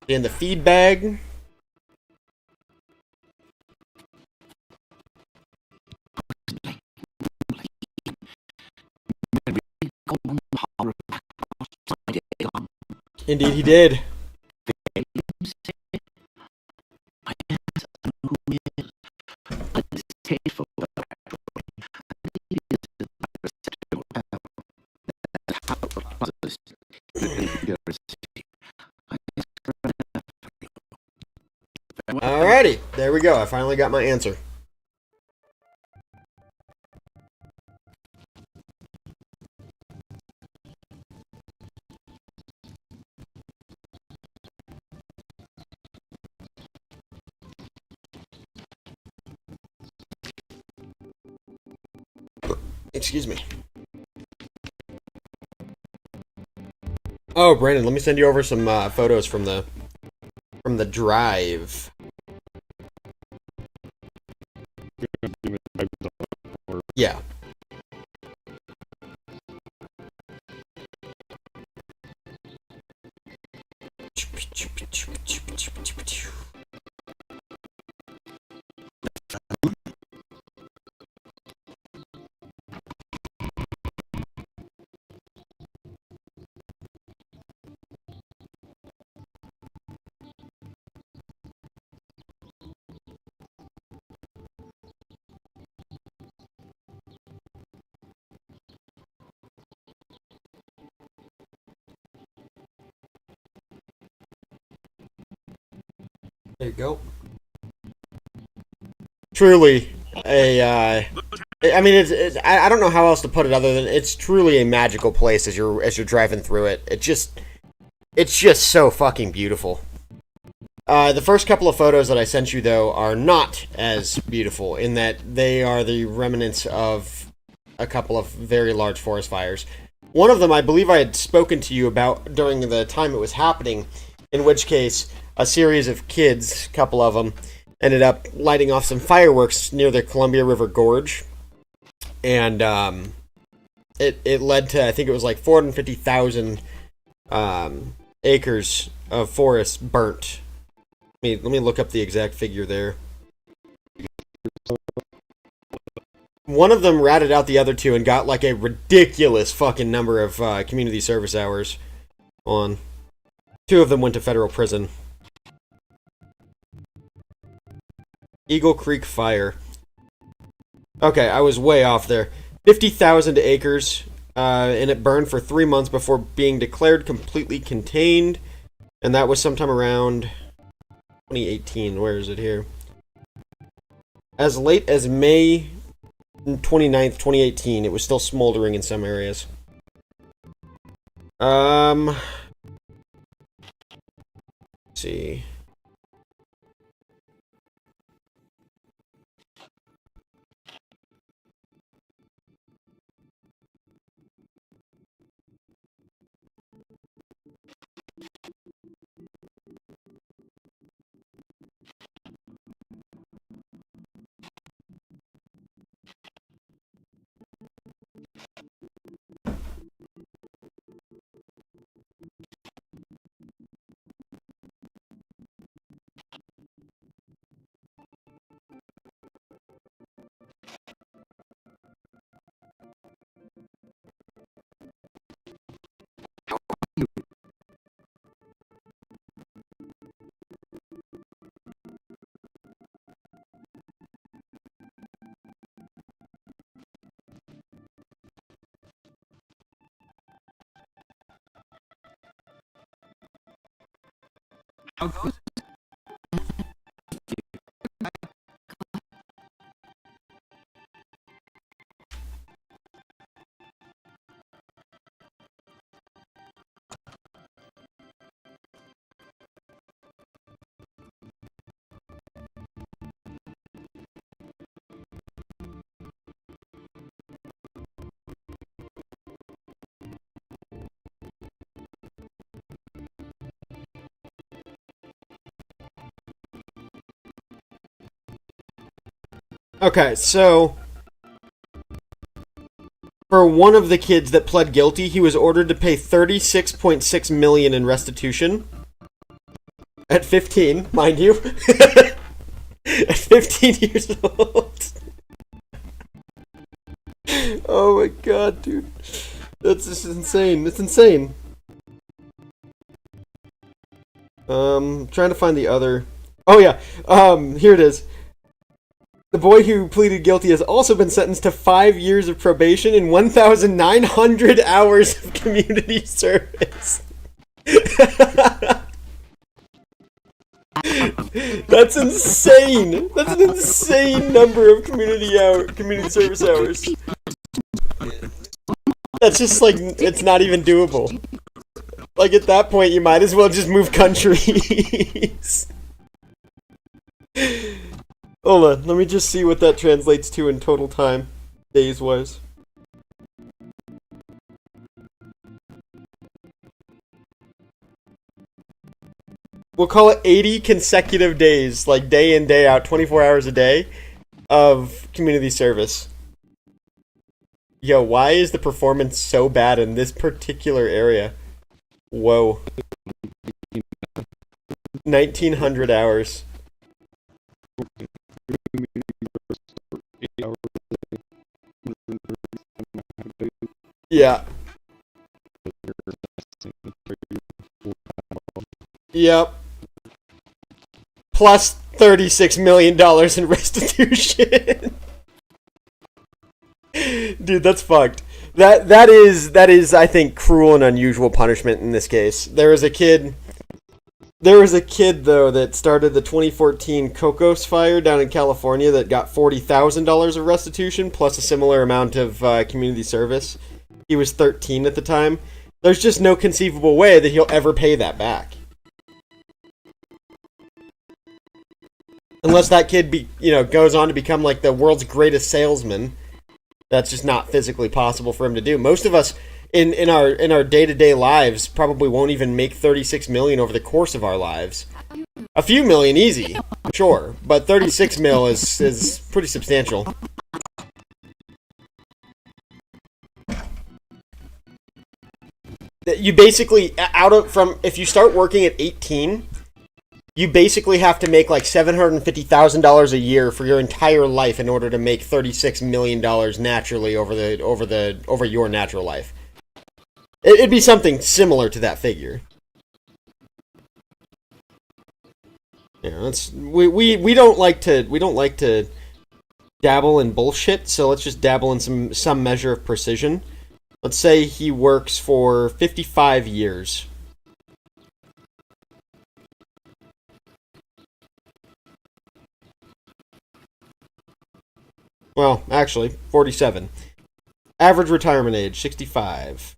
In the feed bag. Indeed he did. Alrighty, there we go. I finally got my answer. Excuse me. Oh, Brandon, let me send you over some photos from the drive. Yeah. There you go. Truly a I mean it's I don't know how else to put it other than it's truly a magical place as you're driving through it. It's just so fucking beautiful. The first couple of photos that I sent you, though, are not as beautiful in that they are the remnants of a couple of very large forest fires. One of them, I believe I had spoken to you about during the time it was happening, in which case a series of kids, a couple of them, ended up lighting off some fireworks near the Columbia River Gorge. And it led to, I think it was like 450,000 acres of forest burnt. Let me look up the exact figure there. One of them ratted out the other two and got like a ridiculous fucking number of community service hours on. Two of them went to federal prison. Eagle Creek Fire. Okay, I was way off there. 50,000 acres, and it burned for 3 months before being declared completely contained. And that was sometime around 2018. Where is it here? As late as May 29th, 2018, it was still smoldering in some areas. Let's see. Okay, so for one of the kids that pled guilty, he was ordered to pay $36.6 million in restitution. At 15, mind you. At 15 years old. Oh my god, dude. That's just insane. That's insane. Trying to find the other... Oh yeah, here it is. The boy who pleaded guilty has also been sentenced to 5 years of probation and 1,900 hours of community service. That's insane. That's an insane number of community service hours. That's just like, it's not even doable. Like at that point, you might as well just move countries. Hold on, let me just see what that translates to in total time, days-wise. We'll call it 80 consecutive days, like day in, day out, 24 hours a day, of community service. Yo, why is the performance so bad in this particular area? Whoa. 1,900 hours. Yeah. Yep. Plus $36 million in restitution. Dude, that's fucked. That is, I think, cruel and unusual punishment in this case. There was a kid, though, that started the 2014 Cocos fire down in California that got $40,000 of restitution, plus a similar amount of community service. He was 13 at the time. There's just no conceivable way that he'll ever pay that back. Unless that kid goes on to become like the world's greatest salesman. That's just not physically possible for him to do. Most of us in our day-to-day lives probably won't even make 36 million over the course of our lives. A few million easy, sure, but 36 mil is pretty substantial. You basically if you start working at 18, you basically have to make like $750,000 a year for your entire life in order to make $36 million naturally over your natural life. It'd be something similar to that figure. Yeah, we don't like to dabble in bullshit, so let's just dabble in some measure of precision. Let's say he works for 55 years. Well, actually, 47. Average retirement age, 65.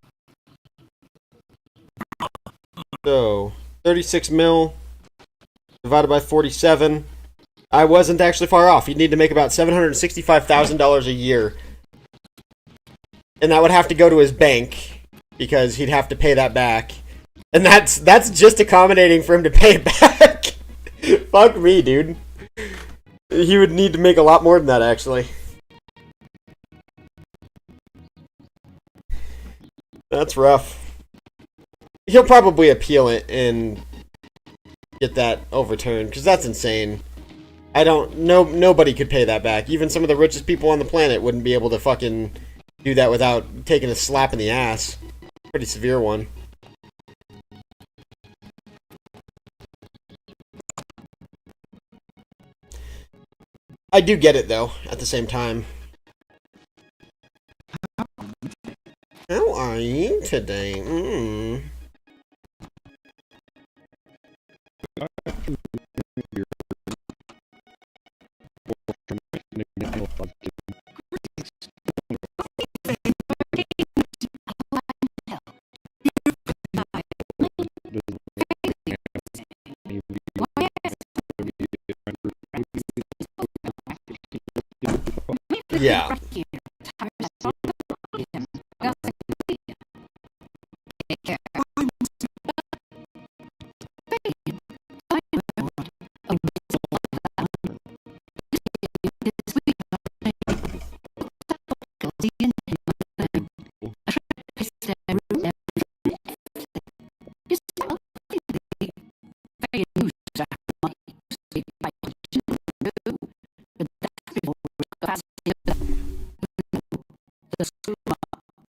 So, 36 mil divided by 47. I wasn't actually far off. You'd need to make about $765,000 a year. And that would have to go to his bank, because he'd have to pay that back. And that's just accommodating for him to pay it back. Fuck me, dude. He would need to make a lot more than that, actually. That's rough. He'll probably appeal it and get that overturned, because that's insane. Nobody could pay that back. Even some of the richest people on the planet wouldn't be able to fucking do that without taking a slap in the ass. Pretty severe one. I do get it, though, at the same time. How are you today? Yeah.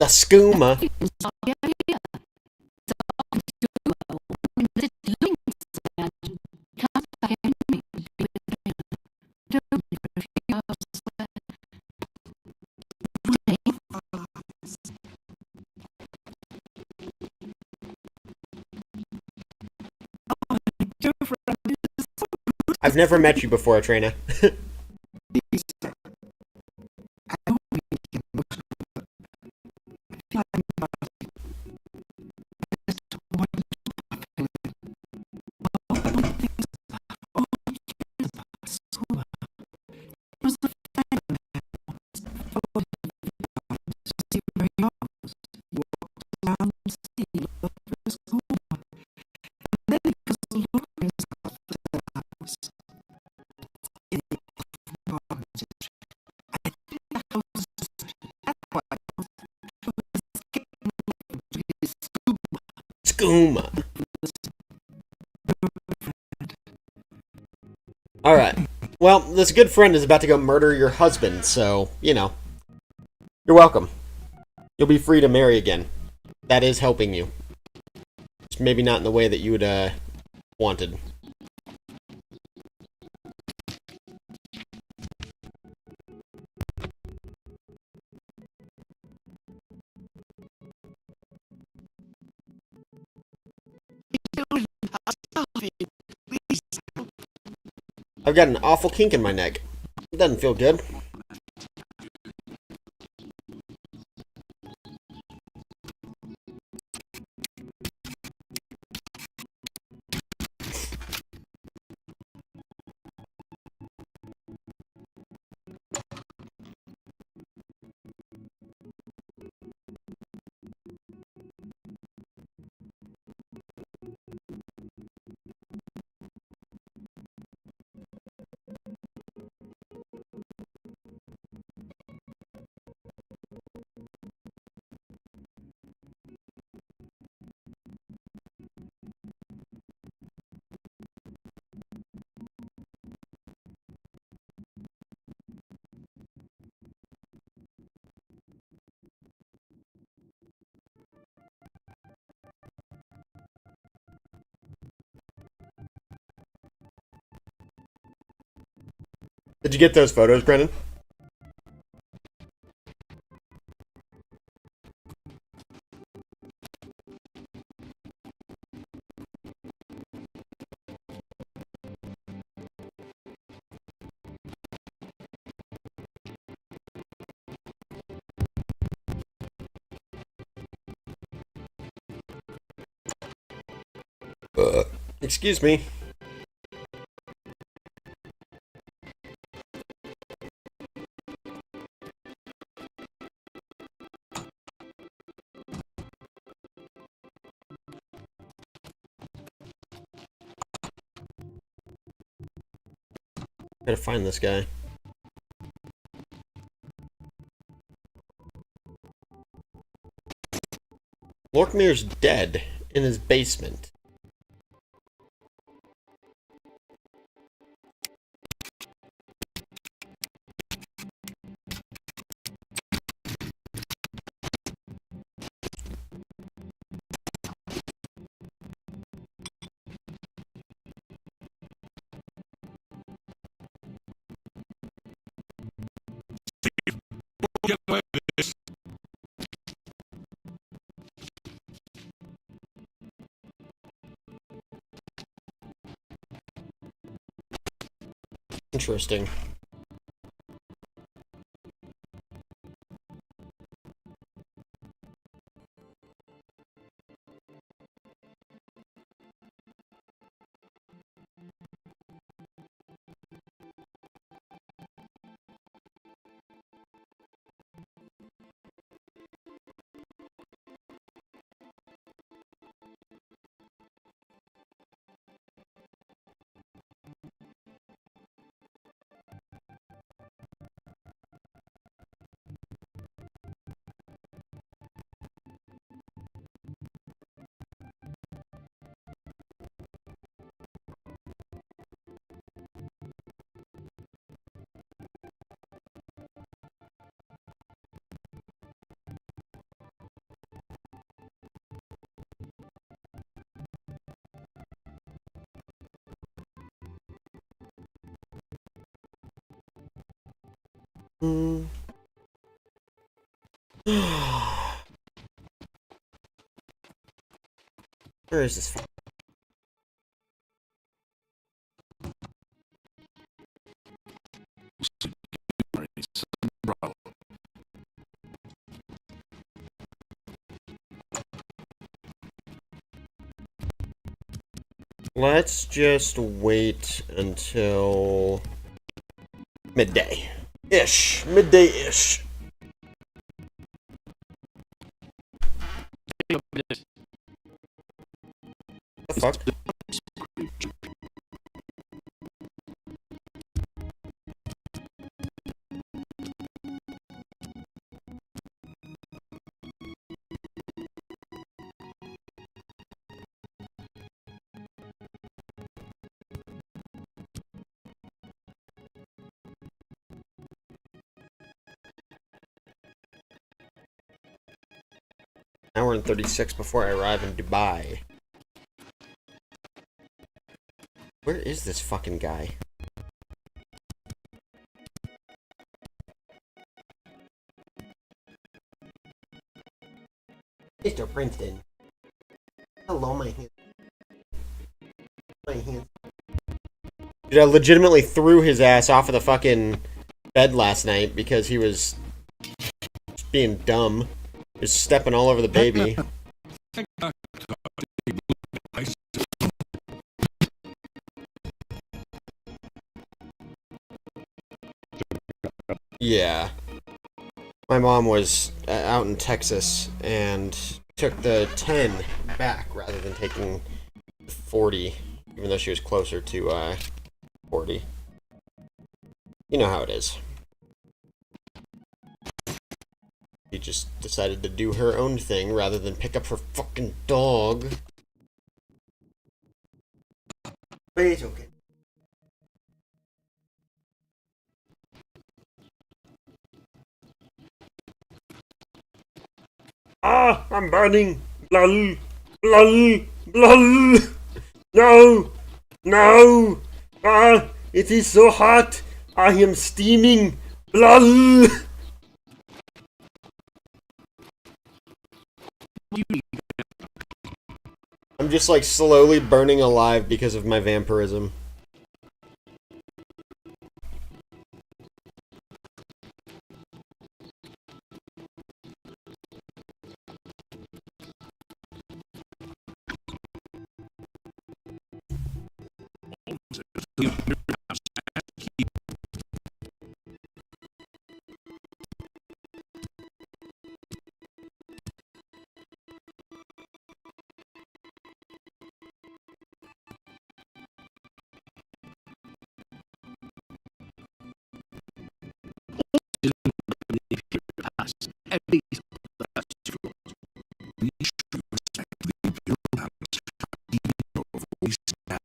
The skooma. I've never met you before, Trina. Skooma. Alright. Well, this good friend is about to go murder your husband, so, you're welcome. You'll be free to marry again. That is helping you. Just maybe not in the way that you would, wanted. I've got an awful kink in my neck. It doesn't feel good. Did you get those photos, Brennan? Excuse me. Gotta find this guy. Lorkmir's dead in his basement. Interesting. Where is this? Let's just wait until midday-ish. Midday-ish. The fuck? Hour and 36 before I arrive in Dubai. Where is this fucking guy? Mr. Princeton. Hello, my hand. My hand. Dude, I legitimately threw his ass off of the fucking bed last night because he was just being dumb. Just stepping all over the baby. Yeah. My mom was out in Texas and took the 10 back rather than taking 40, even though she was closer to 40. You know how it is. She just decided to do her own thing rather than pick up her fucking dog. But it's okay. Ah, I'm burning. Lol. Lol. Lol. No. No. Ah, it is so hot. I am steaming blood. I'm just like slowly burning alive because of my vampirism. At least that's true. We should respect the Imperial even your voice down.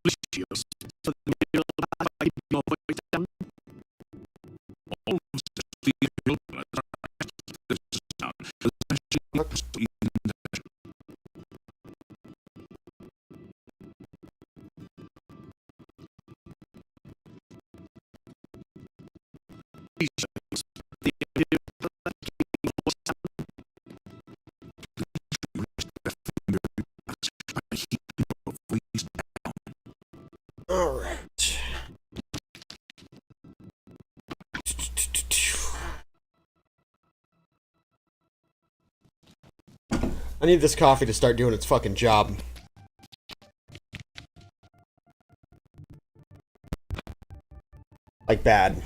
Delicious. So the Imperial by your voice down. Almost the Imperial this sound. Especially Alright. I need this coffee to start doing its fucking job. Like bad.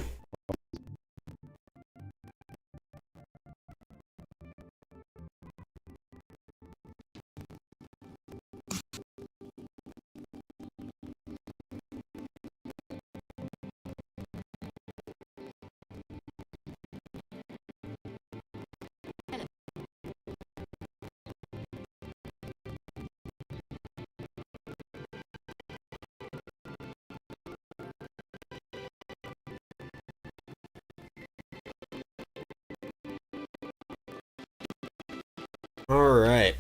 Alright.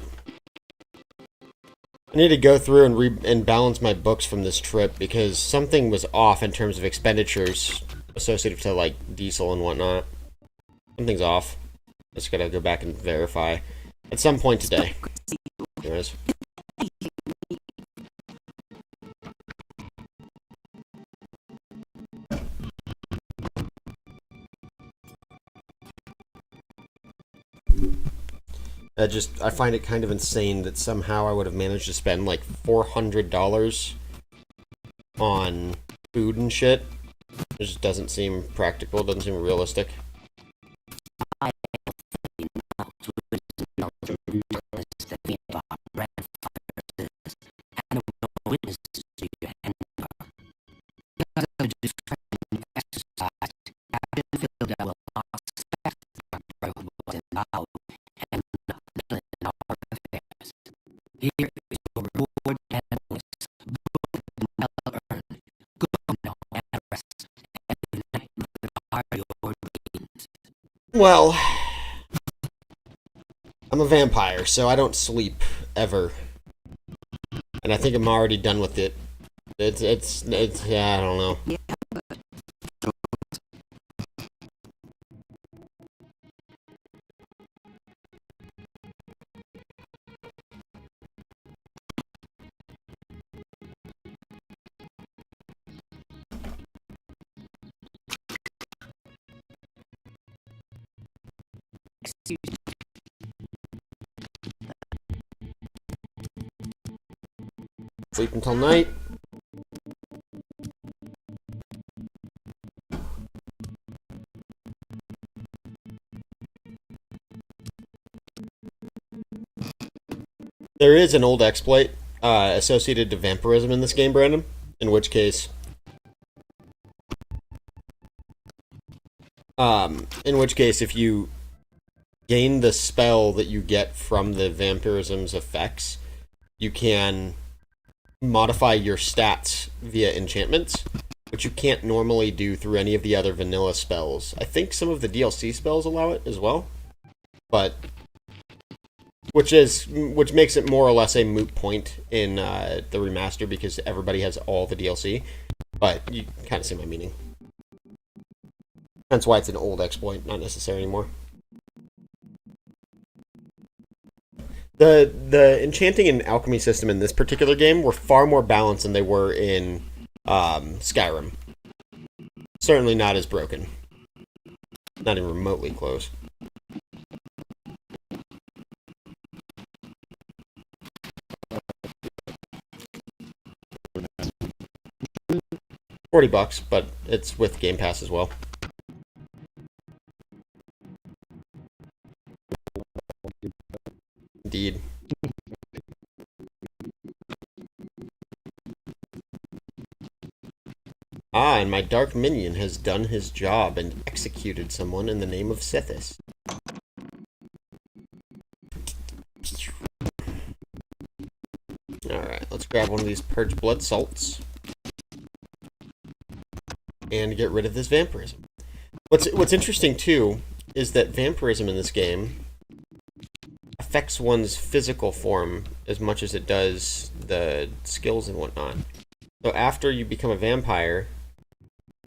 I need to go through and balance my books from this trip because something was off in terms of expenditures associated to like diesel and whatnot. Something's off. Just gotta go back and verify at some point today. Anyways. I find it kind of insane that somehow I would have managed to spend like $400 on food and shit. It just doesn't seem practical, doesn't seem realistic. Here is your reward and bonus. Both well earned. Go now and rest. And unite with your gains. Well, I'm a vampire, so I don't sleep ever. And I think I'm already done with it. It's yeah, I don't know. Sleep until night. There is an old exploit associated to vampirism in this game, Brandon, in which case if you gain the spell that you get from the vampirism's effects, you can modify your stats via enchantments, which you can't normally do through any of the other vanilla spells. I think some of the DLC spells allow it as well. but which makes it more or less a moot point in the remaster because everybody has all the DLC. But you kind of see my meaning. That's why it's an old exploit, not necessary anymore. The enchanting and alchemy system in this particular game were far more balanced than they were in Skyrim. Certainly not as broken. Not even remotely close. $40, but it's with Game Pass as well. Indeed. Ah, and my dark minion has done his job and executed someone in the name of Sithis. Alright, let's grab one of these Purge Blood Salts. And get rid of this vampirism. What's interesting, too, is that vampirism in this game affects one's physical form as much as it does the skills and whatnot. So after you become a vampire,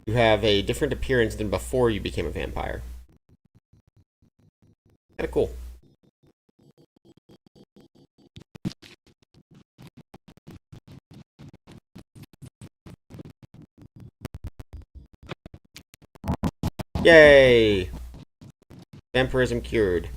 you have a different appearance than before you became a vampire. Kinda cool. Yay! Vampirism cured.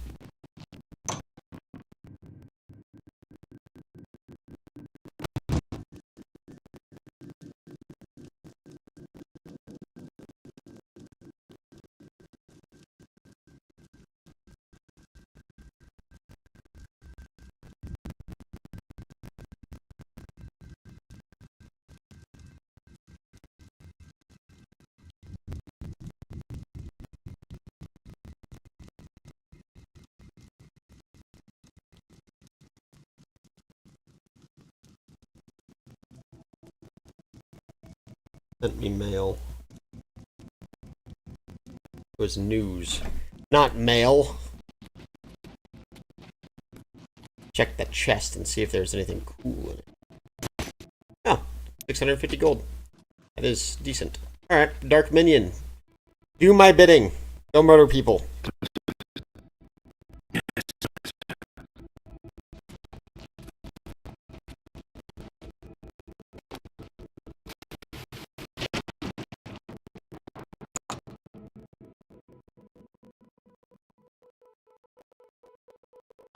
Sent me mail. It was news, not mail. Check the chest and see if there's anything cool in it. Oh, 650 gold. That is decent. Alright, Dark Minion. Do my bidding. Go murder people.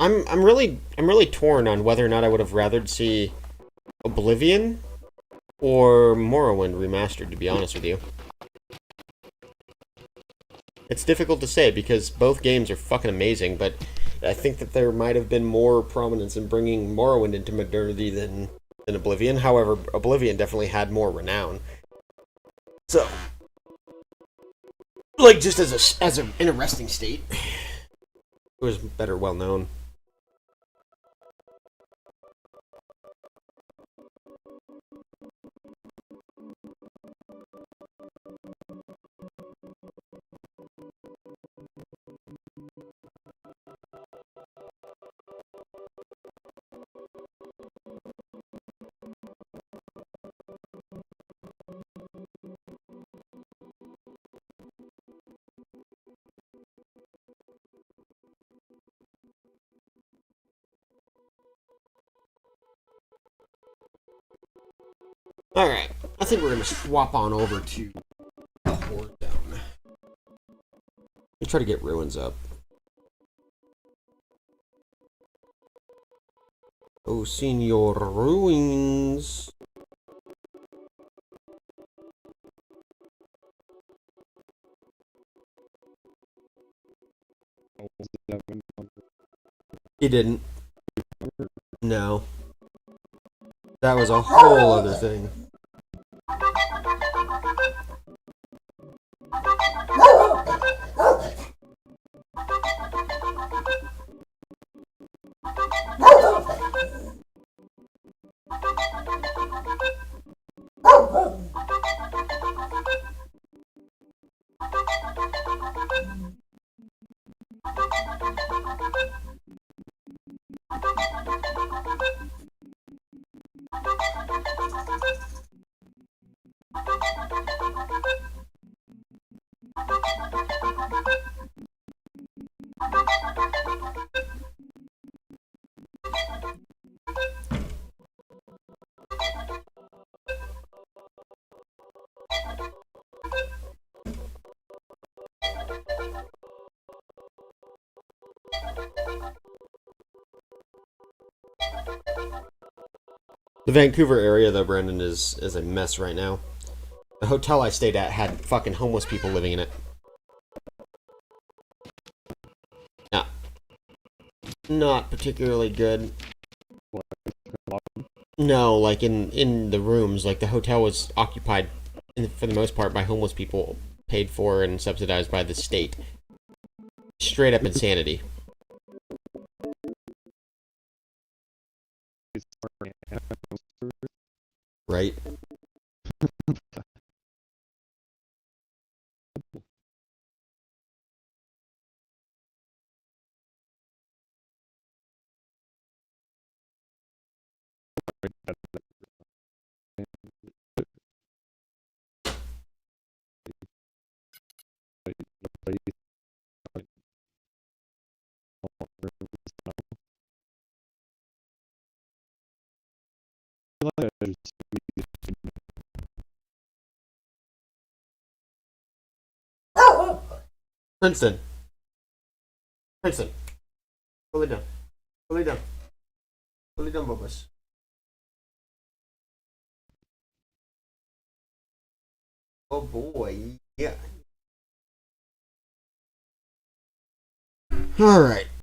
I'm really torn on whether or not I would have rathered see Oblivion or Morrowind remastered, to be honest with you. It's difficult to say because both games are fucking amazing, but I think that there might have been more prominence in bringing Morrowind into modernity than Oblivion. However, Oblivion definitely had more renown. So, like, just as an interesting state, it was better well known. Alright, I think we're going to swap on over to the Horde Down. Let me try to get ruins up. Oh, Senor Ruins. He didn't. No. That was a whole other thing. The Vancouver area, though, Brandon, is a mess right now. The hotel I stayed at had fucking homeless people living in it. Yeah. Not particularly good. No, like in the rooms, like the hotel was occupied for the most part by homeless people, paid for and subsidized by the state. Straight up insanity. Right? Princeton. Princeton. Fully done. Fully done. Fully done, Bubbles. Oh boy. Yeah. Alright.